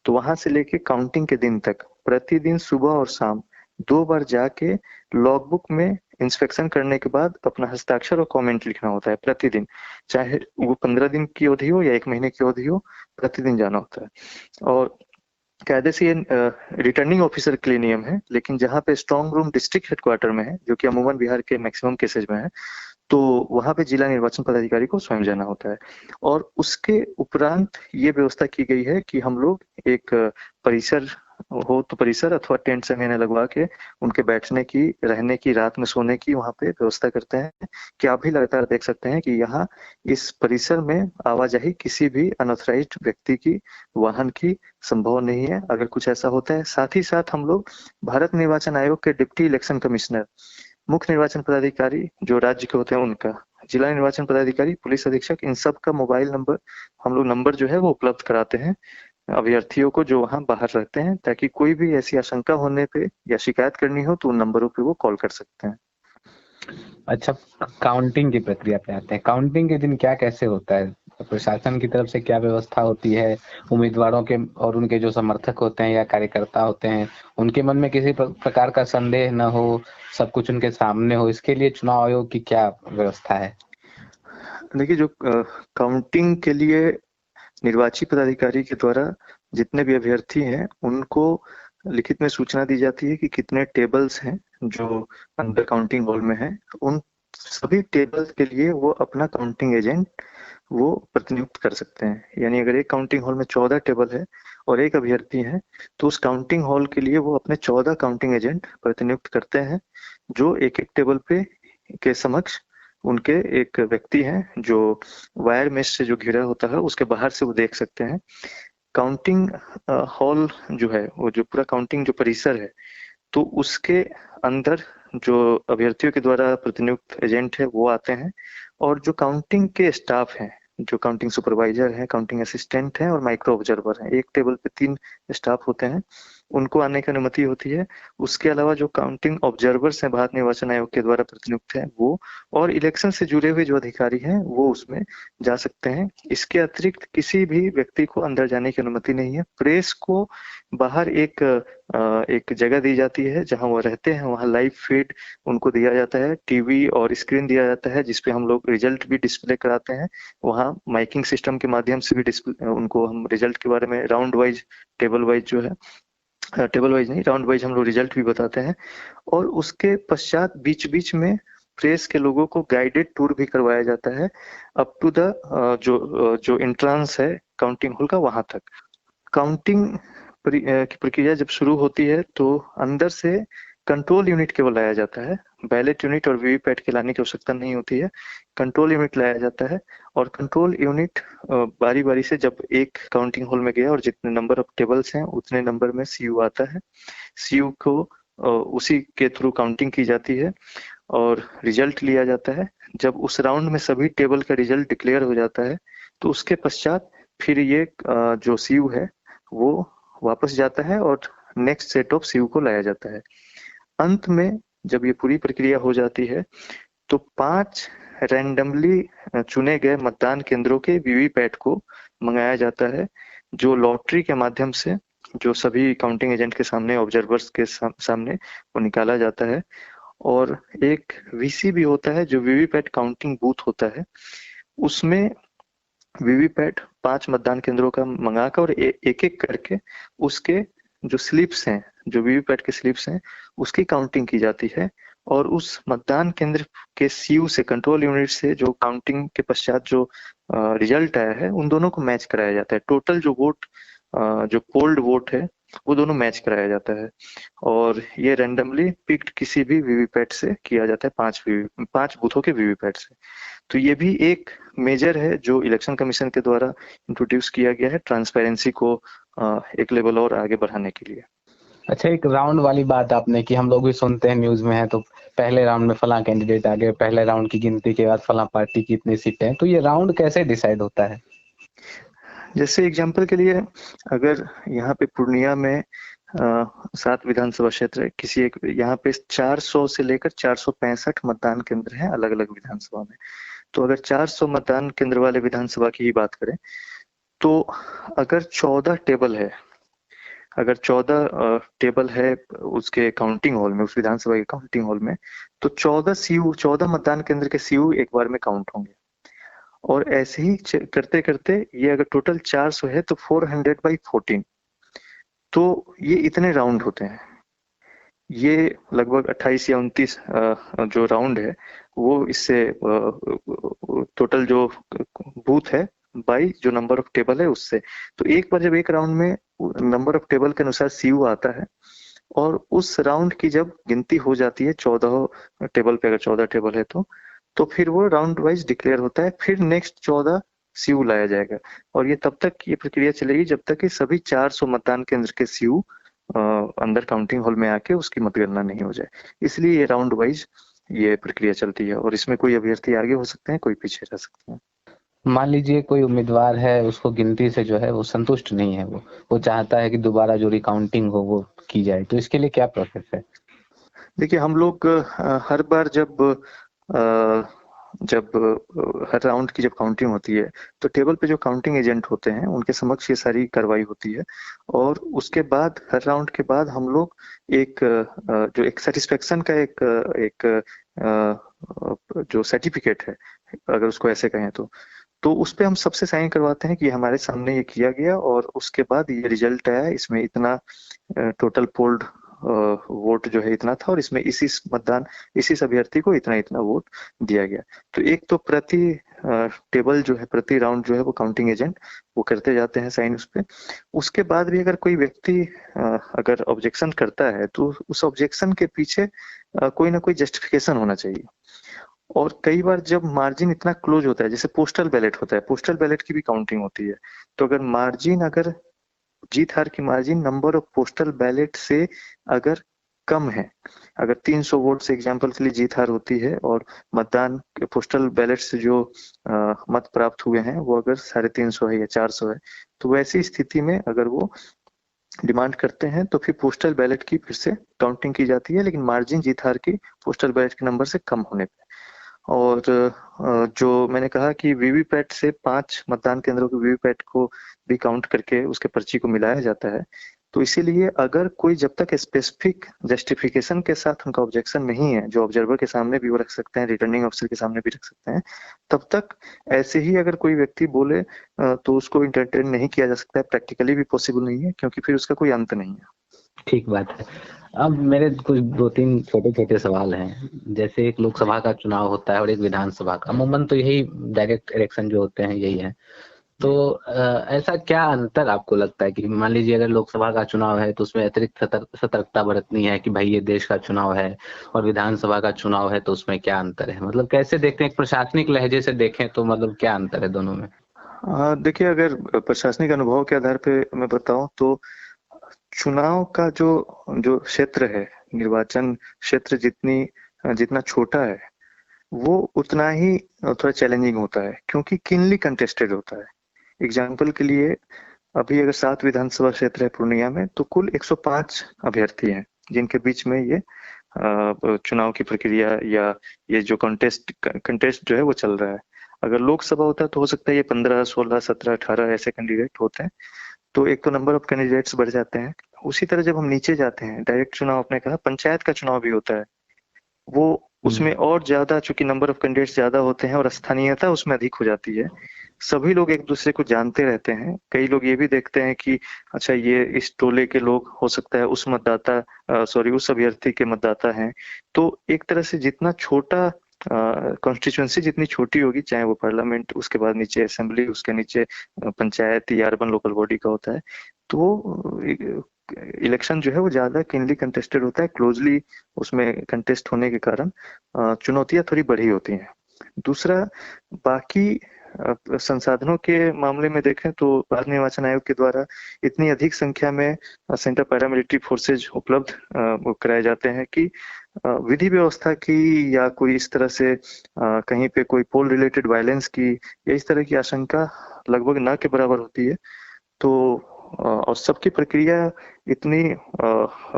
तो वहां से लेके काउंटिंग के दिन तक प्रतिदिन सुबह और शाम 2 बार जाके लॉगबुक में इंस्पेक्शन करने के बाद अपना हस्ताक्षर और कमेंट लिखना होता है प्रतिदिन, चाहे वो 15 दिन की अवधि हो या 1 महीने की अवधि हो, प्रतिदिन जाना होता है। और कायदे से ये रिटर्निंग ऑफिसर के लिए नियम है, लेकिन जहाँ पे स्ट्रांग रूम डिस्ट्रिक्ट हेडक्वार्टर में है, जो कि अमूमन बिहार के मैक्सिमम केसेज में है, तो वहां पे जिला निर्वाचन पदाधिकारी को स्वयं जाना होता है। और उसके उपरांत ये व्यवस्था की गई है कि हम लोग एक परिसर हो तो परिसर अथवा टेंट से मैंने लगवा के उनके बैठने की, रहने की, रात में सोने की वहां पे व्यवस्था करते हैं कि आप भी लगातार देख सकते हैं कि यहाँ इस परिसर में आवाजाही किसी भी अनऑथराइज्ड व्यक्ति की, वाहन की संभव नहीं है। अगर कुछ ऐसा होता है, साथ ही साथ हम लोग भारत निर्वाचन आयोग के डिप्टी इलेक्शन कमिश्नर, मुख्य निर्वाचन पदाधिकारी जो राज्य के होते हैं उनका, जिला निर्वाचन पदाधिकारी, पुलिस अधीक्षक, इन सब का मोबाइल नंबर हम लोग नंबर जो है वो उपलब्ध कराते हैं अभ्यर्थियों को जो वहां बाहर रहते हैं, ताकि कोई भी ऐसी आशंका होने पे या शिकायत करनी हो तो उन नंबरों पे वो कॉल कर सकते हैं। अच्छा, काउंटिंग की प्रक्रिया पे आते हैं। काउंटिंग के दिन क्या कैसे होता है? प्रशासन की तरफ से क्या व्यवस्था होती है? उम्मीदवारों के और उनके जो समर्थक होते हैं या कार्यकर्ता होते हैं, उनके मन में किसी प्रकार का संदेह न हो, सब कुछ उनके सामने हो, इसके लिए चुनाव आयोग की क्या व्यवस्था है? देखिए, जो काउंटिंग के लिए निर्वाची पदाधिकारी के द्वारा जितने भी अभ्यर्थी हैं उनको लिखित में सूचना दी जाती है कि कितने टेबल्स हैं जो अंदर काउंटिंग हॉल में है। उन सभी टेबल्स के लिए वो अपना काउंटिंग एजेंट वो प्रतिनियुक्त कर सकते हैं। यानी अगर एक काउंटिंग हॉल में 14 टेबल है और एक अभ्यर्थी है, तो उस काउंटिंग हॉल के लिए वो अपने 14 काउंटिंग एजेंट प्रतिनियुक्त करते हैं, जो एक एक टेबल पे के समक्ष उनके एक व्यक्ति हैं जो वायर मेश से जो घिरा होता है उसके बाहर से वो देख सकते हैं। काउंटिंग हॉल जो है, वो जो पूरा काउंटिंग जो परिसर है, तो उसके अंदर जो अभ्यर्थियों के द्वारा प्रतिनियुक्त एजेंट है वो आते हैं, और जो काउंटिंग के स्टाफ हैं, जो काउंटिंग सुपरवाइजर हैं, काउंटिंग असिस्टेंट हैं और माइक्रो ऑब्जर्वर हैं, एक टेबल पे 3 स्टाफ होते हैं, उनको आने की अनुमति होती है। उसके अलावा जो काउंटिंग ऑब्जर्वर्स हैं भारत निर्वाचन आयोग के द्वारा प्रतिनियुक्त हैं वो, और इलेक्शन से जुड़े हुए जो अधिकारी हैं वो उसमें जा सकते हैं। इसके अतिरिक्त किसी भी व्यक्ति को अंदर जाने की अनुमति नहीं है। प्रेस को बाहर एक जगह दी जाती है जहां वो रहते हैं, वहां लाइव फीड उनको दिया जाता है, टीवी और स्क्रीन दिया जाता है जिसपे हम लोग रिजल्ट भी डिस्प्ले कराते हैं। वहां माइकिंग सिस्टम के माध्यम से भी उनको हम रिजल्ट के बारे में राउंड वाइज, टेबल वाइज जो है, टेबल वाइज नहीं, राउंड वाइज हम लोग रिजल्ट भी बताते हैं। और उसके पश्चात बीच बीच में प्रेस के लोगों को गाइडेड टूर भी करवाया जाता है अप टू द जो एंट्रेंस है काउंटिंग हॉल का, वहां तक। काउंटिंग की प्रक्रिया जब शुरू होती है तो अंदर से कंट्रोल यूनिट केवल लाया जाता है। बैलेट यूनिट और वीवीपैट के लाने की आवश्यकता नहीं होती है, कंट्रोल यूनिट लाया जाता है। और कंट्रोल यूनिट बारी बारी से जब एक काउंटिंग हॉल में गया और जितने नंबर ऑफ टेबल्स हैं उतने नंबर में सीयू आता है, सीयू को उसी के थ्रू काउंटिंग की जाती है और रिजल्ट लिया जाता है। जब उस राउंड में सभी टेबल का रिजल्ट डिक्लेयर हो जाता है तो उसके पश्चात फिर ये जो सीयू है वो वापस जाता है और नेक्स्ट सेट ऑफ सीयू को लाया जाता है। अंत में जब ये पूरी प्रक्रिया हो जाती है तो 5 रैंडमली चुने गए मतदान केंद्रों के वीवीपैट को मंगाया जाता है, जो लॉटरी के माध्यम से जो सभी काउंटिंग एजेंट के सामने, ऑब्जर्वर्स के सामने वो निकाला जाता है। और एक वीसी भी होता है जो वीवीपैट काउंटिंग बूथ होता है, उसमें वीवीपैट 5 मतदान केंद्रों का मंगाकर और एक एक करके उसके जो स्लिप्स हैं, जो वीवीपैट के स्लिप्स हैं, उसकी काउंटिंग की जाती है और उस मतदान केंद्र के सीयू से, कंट्रोल यूनिट से, जो काउंटिंग के पश्चात जो रिजल्ट आया है, उन दोनों को मैच कराया जाता है। टोटल जो वोट, जो पोल्ड वोट है, वो दोनों मैच कराया जाता है और ये रैंडमली पिक्ड किसी भी वीवीपैट से किया जाता है, 5 बूथों के वीवीपैट से। तो ये भी एक मेजर है जो इलेक्शन कमीशन के द्वारा इंट्रोड्यूस किया गया है ट्रांसपेरेंसी को एक लेवल और आगे बढ़ाने के लिए। अच्छा, एक राउंड वाली बात आपने की, हम लोग भी सुनते हैं न्यूज में है तो पहले राउंड में फला कैंडिडेट आ गए, पहले राउंड की गिनती के बाद फला पार्टी की इतनी सीटें हैं, तो ये राउंड कैसे डिसाइड होता है? जैसे एग्जांपल के लिए, अगर यहाँ पे पूर्णिया में 7 विधानसभा क्षेत्र है, किसी एक यहाँ पे 400 से लेकर 465 मतदान केंद्र हैं अलग अलग विधानसभा में। तो अगर 400 मतदान केंद्र वाले विधानसभा की ही बात करें तो अगर 14 टेबल है, अगर 14 टेबल है उसके काउंटिंग हॉल में, उस विधानसभा के काउंटिंग हॉल में, तो 14 सीयू, 14 मतदान केंद्र के सीयू एक बार में काउंट होंगे और ऐसे ही करते करते ये अगर टोटल 400 है तो 400/14, तो ये इतने राउंड होते हैं। ये लगभग 28 या 29 जो राउंड है वो इससे टोटल जो बूथ है बाई जो नंबर ऑफ टेबल है उससे। तो एक बार जब एक राउंड में नंबर ऑफ टेबल के अनुसार सीयू आता है और उस राउंड की जब गिनती हो जाती है 14 टेबल पे, अगर 14 टेबल है तो फिर वो राउंड वाइज डिक्लेयर होता है, फिर नेक्स्ट 14 सीयू लाया जाएगा और ये तब तक ये प्रक्रिया चलेगी जब तक कि सभी 400 मतदान केंद्र के सीयू अंदर काउंटिंग हॉल में आके उसकी मतगणना नहीं हो जाए। इसलिए ये राउंड वाइज ये प्रक्रिया चलती है और इसमें कोई अभ्यर्थी आगे हो सकते हैं, कोई पीछे रह सकते हैं। मान लीजिए कोई उम्मीदवार है, उसको गिनती से जो है वो संतुष्ट नहीं है, वो चाहता है कि दोबारा जो रिकाउंटिंग हो वो की जाए, तो इसके लिए क्या प्रोसेस है? देखिए, हम लोग हर बार जब हर राउंड की जब काउंटिंग होती है तो टेबल पे जो काउंटिंग एजेंट होते हैं उनके समक्ष ये सारी कार्रवाई होती है और उसके बाद हर राउंड के बाद हम लोग जो एक सेटिस्फेक्शन का एक जो सर्टिफिकेट है, अगर उसको ऐसे कहें तो उस पे हम सबसे साइन करवाते हैं कि हमारे सामने ये किया गया और उसके बाद ये रिजल्ट आया, इसमें इतना टोटल पोल्ड वोट जो है इतना था और इसमें इसी अभ्यर्थी को इतना इतना वोट दिया गया। तो एक तो प्रति टेबल जो है, प्रति राउंड जो है वो काउंटिंग एजेंट वो करते जाते हैं साइन उस पे। उसके बाद भी अगर कोई व्यक्ति अगर ऑब्जेक्शन करता है तो उस ऑब्जेक्शन के पीछे कोई ना कोई जस्टिफिकेशन होना चाहिए। और कई बार जब मार्जिन इतना क्लोज होता है, जैसे पोस्टल बैलेट होता है, पोस्टल बैलेट की भी काउंटिंग होती है, तो अगर जीत हार की margin number of postal ballot से अगर कम है, अगर 300 वोट से एग्जांपल के लिए जीत हार होती है और मतदान पोस्टल बैलेट से जो मत प्राप्त हुए हैं वो अगर 350 है या 400 है, तो वैसी स्थिति में अगर वो डिमांड करते हैं तो फिर पोस्टल बैलेट की फिर से काउंटिंग की जाती है, लेकिन मार्जिन जीत हार की पोस्टल बैलेट के नंबर से कम होने पे। और जो मैंने कहा कि वीवीपैट से 5 मतदान केंद्रों के वीवीपैट को भी काउंट करके उसके पर्ची को मिलाया जाता है, तो इसीलिए अगर कोई जब तक स्पेसिफिक जस्टिफिकेशन के साथ उनका ऑब्जेक्शन नहीं है, जो ऑब्जर्वर के सामने भी वो रख सकते हैं, रिटर्निंग ऑफिसर के सामने भी रख सकते हैं, तब तक ऐसे ही अगर कोई व्यक्ति बोले तो उसको इंटरटेन नहीं किया जा सकता है, प्रैक्टिकली भी पॉसिबल नहीं है क्योंकि फिर उसका कोई अंत नहीं है। ठीक बात है। अब मेरे कुछ 2-3 छोटे छोटे सवाल हैं। जैसे एक लोकसभा का चुनाव होता है और एक विधानसभा का, अमूमन तो यही डायरेक्ट इलेक्शन जो होते हैं यही है, तो ऐसा क्या अंतर आपको लगता है कि मान लीजिए अगर लोकसभा का चुनाव है तो उसमें अतिरिक्त सतर्कता बरतनी है कि भाई ये देश का चुनाव है, और विधानसभा का चुनाव है तो उसमें क्या अंतर है? मतलब कैसे देखते हैं, एक प्रशासनिक लहजे से देखें तो मतलब क्या अंतर है दोनों में? देखिए, अगर प्रशासनिक अनुभव के आधार पे मैं बताऊं तो चुनाव का जो क्षेत्र है, निर्वाचन क्षेत्र जितना छोटा है वो उतना ही थोड़ा चैलेंजिंग होता है क्योंकि किनली कंटेस्टेड होता है। एग्जाम्पल के लिए, अभी अगर 7 विधानसभा क्षेत्र है पूर्णिया में तो कुल 105 अभ्यर्थी हैं जिनके बीच में ये चुनाव की प्रक्रिया या ये जो कंटेस्ट जो है वो चल रहा है। अगर लोकसभा होता है तो हो सकता है ये 15, 16, 17, 18 ऐसे कैंडिडेट होते हैं, तो एक तो नंबर ऑफ कैंडिडेट्स बढ़ जाते हैं। उसी तरह जब हम नीचे जाते हैं, डायरेक्ट चुनाव आपने कहा, पंचायत का चुनाव भी होता है, वो उसमें और ज्यादा, चूंकि नंबर ऑफ कैंडिडेट्स ज्यादा होते हैं और स्थानीयता उसमें अधिक हो जाती है, सभी लोग एक दूसरे को जानते रहते हैं। कई लोग ये भी देखते हैं कि अच्छा ये इस टोले के लोग हो सकता है उस अभ्यर्थी के मतदाता हैं। तो एक तरह से जितना छोटा कॉन्स्टिट्यूएंसी जितनी छोटी होगी, चाहे वो पार्लियामेंट, उसके बाद नीचे असेंबली, उसके नीचे पंचायत या अर्बन लोकल बॉडी का होता है, तो इलेक्शन जो है वो ज्यादा किनली कंटेस्टेड होता है। क्लोजली उसमें कंटेस्ट होने के कारण चुनौतियां थोड़ी बढ़ी होती हैं। दूसरा, बाकी संसाधनों के मामले में देखें तो भारत निर्वाचन आयोग के द्वारा इतनी अधिक संख्या में सेंट्रल पैरामिलिट्री फोर्सेज उपलब्ध कराए जाते हैं कि विधि व्यवस्था की या कोई इस तरह से कहीं पे कोई पोल रिलेटेड वायलेंस की या इस तरह की आशंका लगभग न के बराबर होती है। तो और सबकी प्रक्रिया इतनी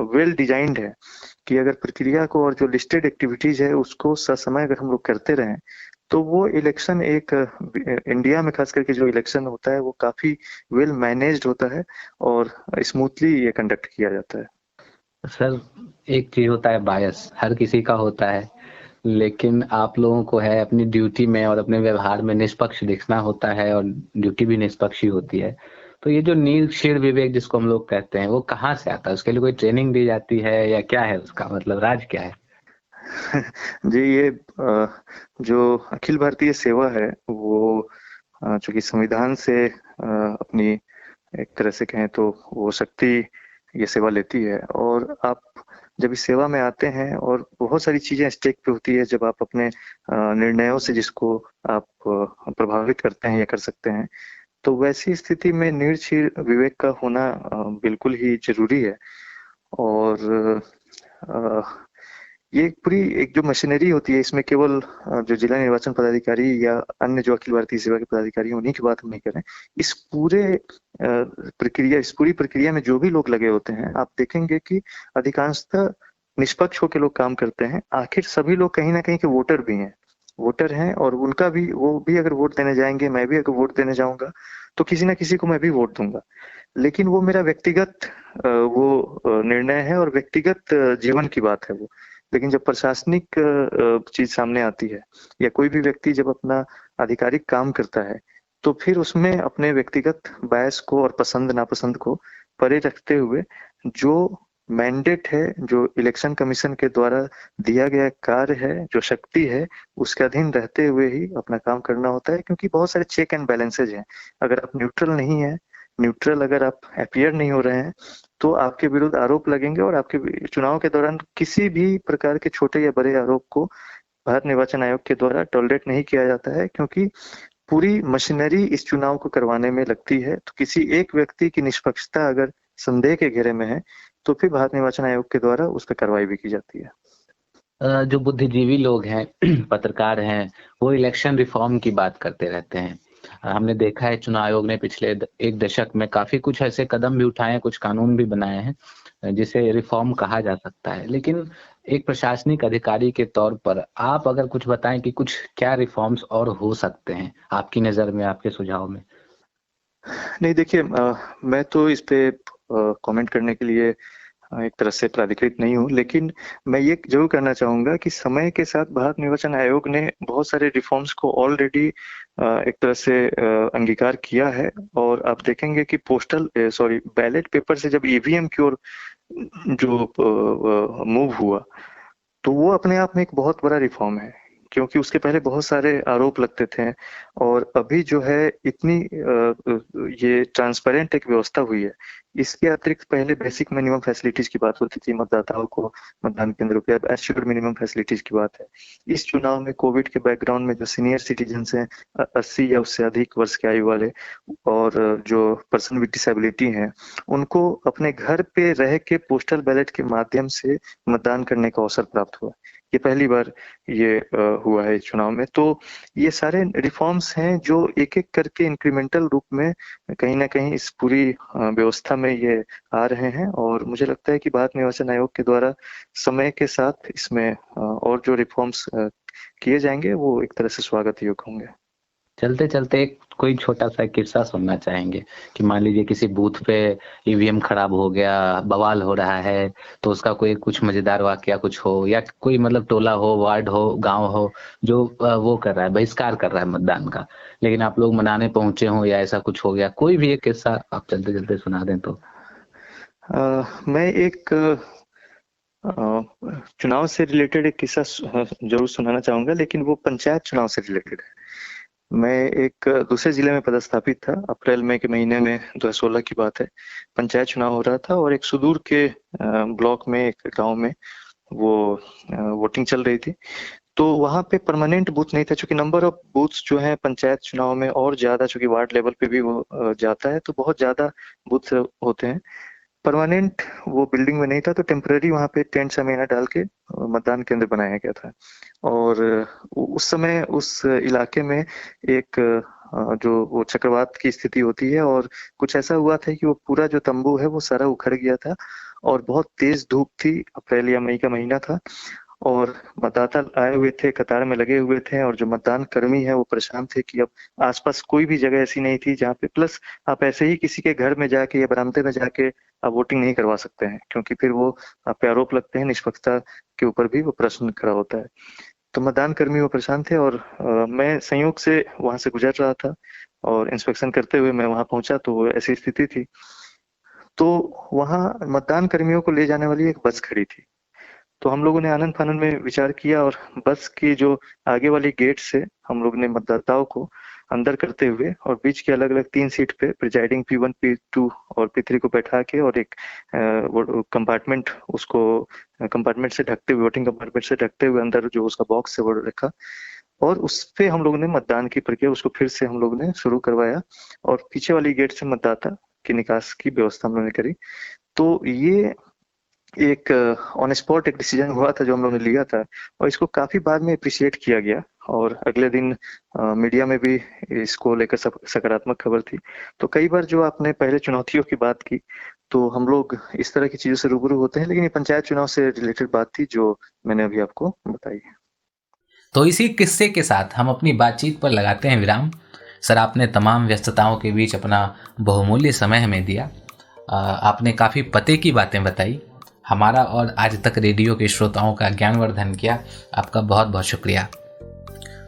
वेल डिजाइंड है कि अगर प्रक्रिया को और जो लिस्टेड एक्टिविटीज है उसको ससमय अगर हम लोग करते रहें तो वो इलेक्शन एक इंडिया में खास करके जो इलेक्शन होता है वो काफी वेल मैनेज्ड होता है और स्मूथली ये कंडक्ट किया जाता है। सर, एक चीज होता है बायस, हर किसी का होता है, लेकिन आप लोगों को है अपनी ड्यूटी में और अपने व्यवहार में निष्पक्ष दिखना होता है और ड्यूटी भी निष्पक्ष ही होती है। तो ये जो नील क्षीर विवेक जिसको हम लोग कहते हैं वो कहाँ से आता है? उसके लिए कोई ट्रेनिंग दी जाती है या क्या है उसका मतलब, राज क्या है? जी, ये जो अखिल भारतीय सेवा है वो चूंकि संविधान से अपनी एक तरह से कहें तो वो शक्ति ये सेवा लेती है, और आप जब इस सेवा में आते हैं और बहुत सारी चीजें स्टेक पे होती है, जब आप अपने निर्णयों से जिसको आप प्रभावित करते हैं या कर सकते हैं, तो वैसी स्थिति में निर्क्षीर विवेक का होना बिल्कुल ही जरूरी है। और ये पूरी एक जो मशीनरी होती है, इसमें केवल जो जिला निर्वाचन पदाधिकारी या अन्य जो अखिल भारतीय सेवा के पदाधिकारी हैं उन्हीं की बात हम नहीं करें। इस पूरी प्रक्रिया में जो भी लोग लगे होते हैं, आप देखेंगे कि अधिकांशतः निष्पक्ष होकर लोग काम करते हैं। आखिर सभी लोग कहीं ना कहीं के वोटर हैं और उनका भी, वो भी अगर वोट देने जाएंगे, मैं भी अगर वोट देने जाऊंगा तो किसी ना किसी को मैं भी वोट दूंगा, लेकिन वो मेरा व्यक्तिगत निर्णय है और व्यक्तिगत जीवन की बात है वो। लेकिन जब प्रशासनिक चीज सामने आती है या कोई भी व्यक्ति जब अपना आधिकारिक काम करता है, तो फिर उसमें अपने व्यक्तिगत बायस को और पसंद नापसंद को परे रखते हुए जो मैंडेट है, जो इलेक्शन कमीशन के द्वारा दिया गया कार्य है, जो शक्ति है, उसके अधीन रहते हुए ही अपना काम करना होता है। क्योंकि बहुत सारे चेक एंड बैलेंसेज हैं। अगर आप न्यूट्रल अगर आप अपीयर नहीं हो रहे हैं तो आपके विरुद्ध आरोप लगेंगे, और आपके चुनाव के दौरान किसी भी प्रकार के छोटे या बड़े आरोप को भारत निर्वाचन आयोग के द्वारा टॉलरेट नहीं किया जाता है, क्योंकि पूरी मशीनरी इस चुनाव को करवाने में लगती है। तो किसी एक व्यक्ति की निष्पक्षता अगर संदेह के घेरे में है तो फिर भारत निर्वाचन आयोग के द्वारा उस पर कार्रवाई भी की जाती है। जो बुद्धिजीवी लोग हैं पत्रकार हैं, वो इलेक्शन रिफॉर्म की बात करते रहते हैं। हमने देखा है चुनाव आयोग ने पिछले एक दशक में काफी कुछ ऐसे कदम भी उठाए हैं, कुछ कानून भी बनाए हैं जिसे रिफॉर्म कहा जा सकता है। लेकिन एक प्रशासनिक अधिकारी के तौर पर आप अगर कुछ बताएं कि कुछ क्या रिफॉर्म्स और हो सकते हैं आपकी नजर में, आपके सुझाव में? नहीं, देखिए, मैं तो इस पे कमेंट करने के लिए एक तरह से प्राधिकृत नहीं हूँ, लेकिन मैं ये जरूर कहना चाहूंगा कि समय के साथ भारत निर्वाचन आयोग ने बहुत सारे रिफॉर्म्स को ऑलरेडी एक तरह से अंगीकार किया है। और आप देखेंगे कि बैलेट पेपर से जब ईवीएम की ओर जो मूव हुआ, तो वो अपने आप में एक बहुत बड़ा रिफॉर्म है, क्योंकि उसके पहले बहुत सारे आरोप लगते थे। और अभी जो है इतनी ये ट्रांसपेरेंट एक व्यवस्था हुई है। इसके अतिरिक्त पहले बेसिक मिनिमम फैसिलिटीज की बात होती थी, मतदाताओं को मतदान केंद्रों पे, अब एश्योर्ड मिनिमम फैसिलिटीज की बात है। इस चुनाव में कोविड के बैकग्राउंड में जो सीनियर सिटीजन्स हैं, 80 या उससे अधिक वर्ष की आयु वाले, और जो पर्सन विद डिसेबिलिटी हैं, उनको अपने घर पे रह के पोस्टल बैलेट के माध्यम से मतदान करने का अवसर प्राप्त हुआ। ये पहली बार ये हुआ है इस चुनाव में। तो ये सारे रिफॉर्म्स हैं जो एक एक करके इंक्रीमेंटल रूप में कहीं ना कहीं इस पूरी व्यवस्था में ये आ रहे हैं, और मुझे लगता है कि भारत निर्वाचन आयोग के द्वारा समय के साथ इसमें और जो रिफॉर्म्स किए जाएंगे वो एक तरह से स्वागत योग्य होंगे। चलते चलते कोई छोटा सा किस्सा सुनना चाहेंगे कि मान लीजिए किसी बूथ पे ईवीएम खराब हो गया, बवाल हो रहा है, तो उसका कोई कुछ मजेदार वाकया कुछ हो, या कोई मतलब टोला हो, वार्ड हो, गांव हो, जो वो कर रहा है, बहिष्कार कर रहा है मतदान का, लेकिन आप लोग मनाने पहुंचे हो या ऐसा कुछ हो गया, कोई भी एक किस्सा आप चलते चलते सुना दें तो। मैं एक चुनाव से रिलेटेड एक किस्सा जरूर सुनाना चाहूंगा, लेकिन वो पंचायत चुनाव से रिलेटेड है। मैं एक दूसरे जिले में पदस्थापित था। अप्रैल मई के महीने में 2016 की बात है। पंचायत चुनाव हो रहा था और एक सुदूर के ब्लॉक में, एक गांव में वो वोटिंग चल रही थी। तो वहां पे परमानेंट बूथ नहीं था, चूंकि नंबर ऑफ बूथ्स जो है पंचायत चुनाव में और ज्यादा, चूंकि वार्ड लेवल पे भी वो जाता है, तो बहुत ज्यादा बूथ होते हैं। परमानेंट वो बिल्डिंग में नहीं था, तो टेम्पररी वहां पे टेंट समेना डाल के मतदान केंद्र बनाया गया था। और उस समय उस इलाके में एक जो वो चक्रवात की स्थिति होती है, और कुछ ऐसा हुआ था कि वो पूरा जो तंबू है वो सारा उखड़ गया था और बहुत तेज धूप थी। अप्रैल या मई का महीना था और मतदाता आए हुए थे, कतार में लगे हुए थे, और जो मतदान कर्मी है वो परेशान थे कि अब आसपास कोई भी जगह ऐसी नहीं थी जहाँ पे, प्लस आप ऐसे ही किसी के घर में जाके या बरामदे में जाके आप वोटिंग नहीं करवा सकते हैं, क्योंकि फिर वो आप पे आरोप लगते हैं, निष्पक्षता के ऊपर भी वो प्रश्न खड़ा होता है। तो मतदान कर्मी वो परेशान थे और मैं संयोग से वहां से गुजर रहा था और इंस्पेक्शन करते हुए मैं वहां पहुंचा तो ऐसी स्थिति थी। तो वहां मतदान कर्मियों को ले जाने वाली एक बस खड़ी थी। तो हम लोगों ने आनंद फानंद में विचार किया और बस की जो आगे वाली गेट से हम लोग ने मतदाताओं को अंदर करते हुए और बीच के अलग अलग 3 सीट पे प्रिजाइडिंग P1, P2 और P3 को बैठा के और एक कंपार्टमेंट, उसको कंपार्टमेंट से ढकते हुए, वोटिंग कंपार्टमेंट से ढकते हुए अंदर जो उसका बॉक्स है वो रखा, और उस पे हम लोगों ने मतदान की प्रक्रिया उसको फिर से हम लोगों ने शुरू करवाया और पीछे वाली गेट से मतदाता की निकास की व्यवस्था हम लोगों ने करी। तो ये एक ऑन स्पॉट एक डिसीजन हुआ था जो हम लोगों ने लिया था, और इसको काफी बाद में अप्रिशिएट किया गया और अगले दिन मीडिया में भी इसको लेकर सकारात्मक खबर थी। तो कई बार जो आपने पहले चुनौतियों की बात की, तो हम लोग इस तरह की चीजों से रूबरू होते हैं, लेकिन ये पंचायत चुनाव से रिलेटेड बात थी जो मैंने अभी आपको बताई। तो इसी किस्से के साथ हम अपनी बातचीत पर लगाते हैं विराम। सर, आपने तमाम व्यस्तताओं के बीच अपना बहुमूल्य समय हमें दिया। आपने काफ़ी पते की बातें बताई, हमारा और आज तक रेडियो के श्रोताओं का ज्ञानवर्धन किया। आपका बहुत बहुत शुक्रिया।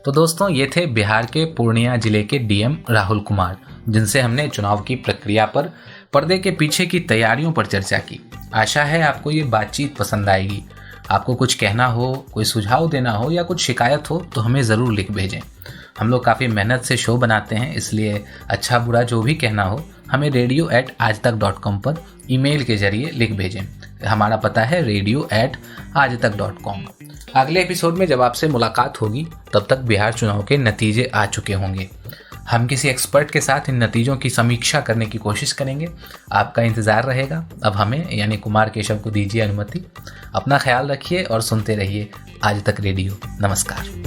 तो दोस्तों, ये थे बिहार के पूर्णिया जिले के डीएम राहुल कुमार, जिनसे हमने चुनाव की प्रक्रिया पर, पर्दे के पीछे की तैयारियों पर चर्चा की। आशा है आपको ये बातचीत पसंद आएगी। आपको कुछ कहना हो, कोई सुझाव देना हो या कुछ शिकायत हो तो हमें ज़रूर लिख भेजें। हम लोग काफ़ी मेहनत से शो बनाते हैं, इसलिए अच्छा बुरा जो भी कहना हो हमें radio@aajtak.com पर ईमेल के जरिए लिख भेजें। हमारा पता है radio@aajtak.com। अगले एपिसोड में जब आपसे मुलाकात होगी तब तक बिहार चुनाव के नतीजे आ चुके होंगे। हम किसी एक्सपर्ट के साथ इन नतीजों की समीक्षा करने की कोशिश करेंगे। आपका इंतज़ार रहेगा। अब हमें यानी कुमार केशव को दीजिए अनुमति। अपना ख्याल रखिए और सुनते रहिए आज तक रेडियो। नमस्कार।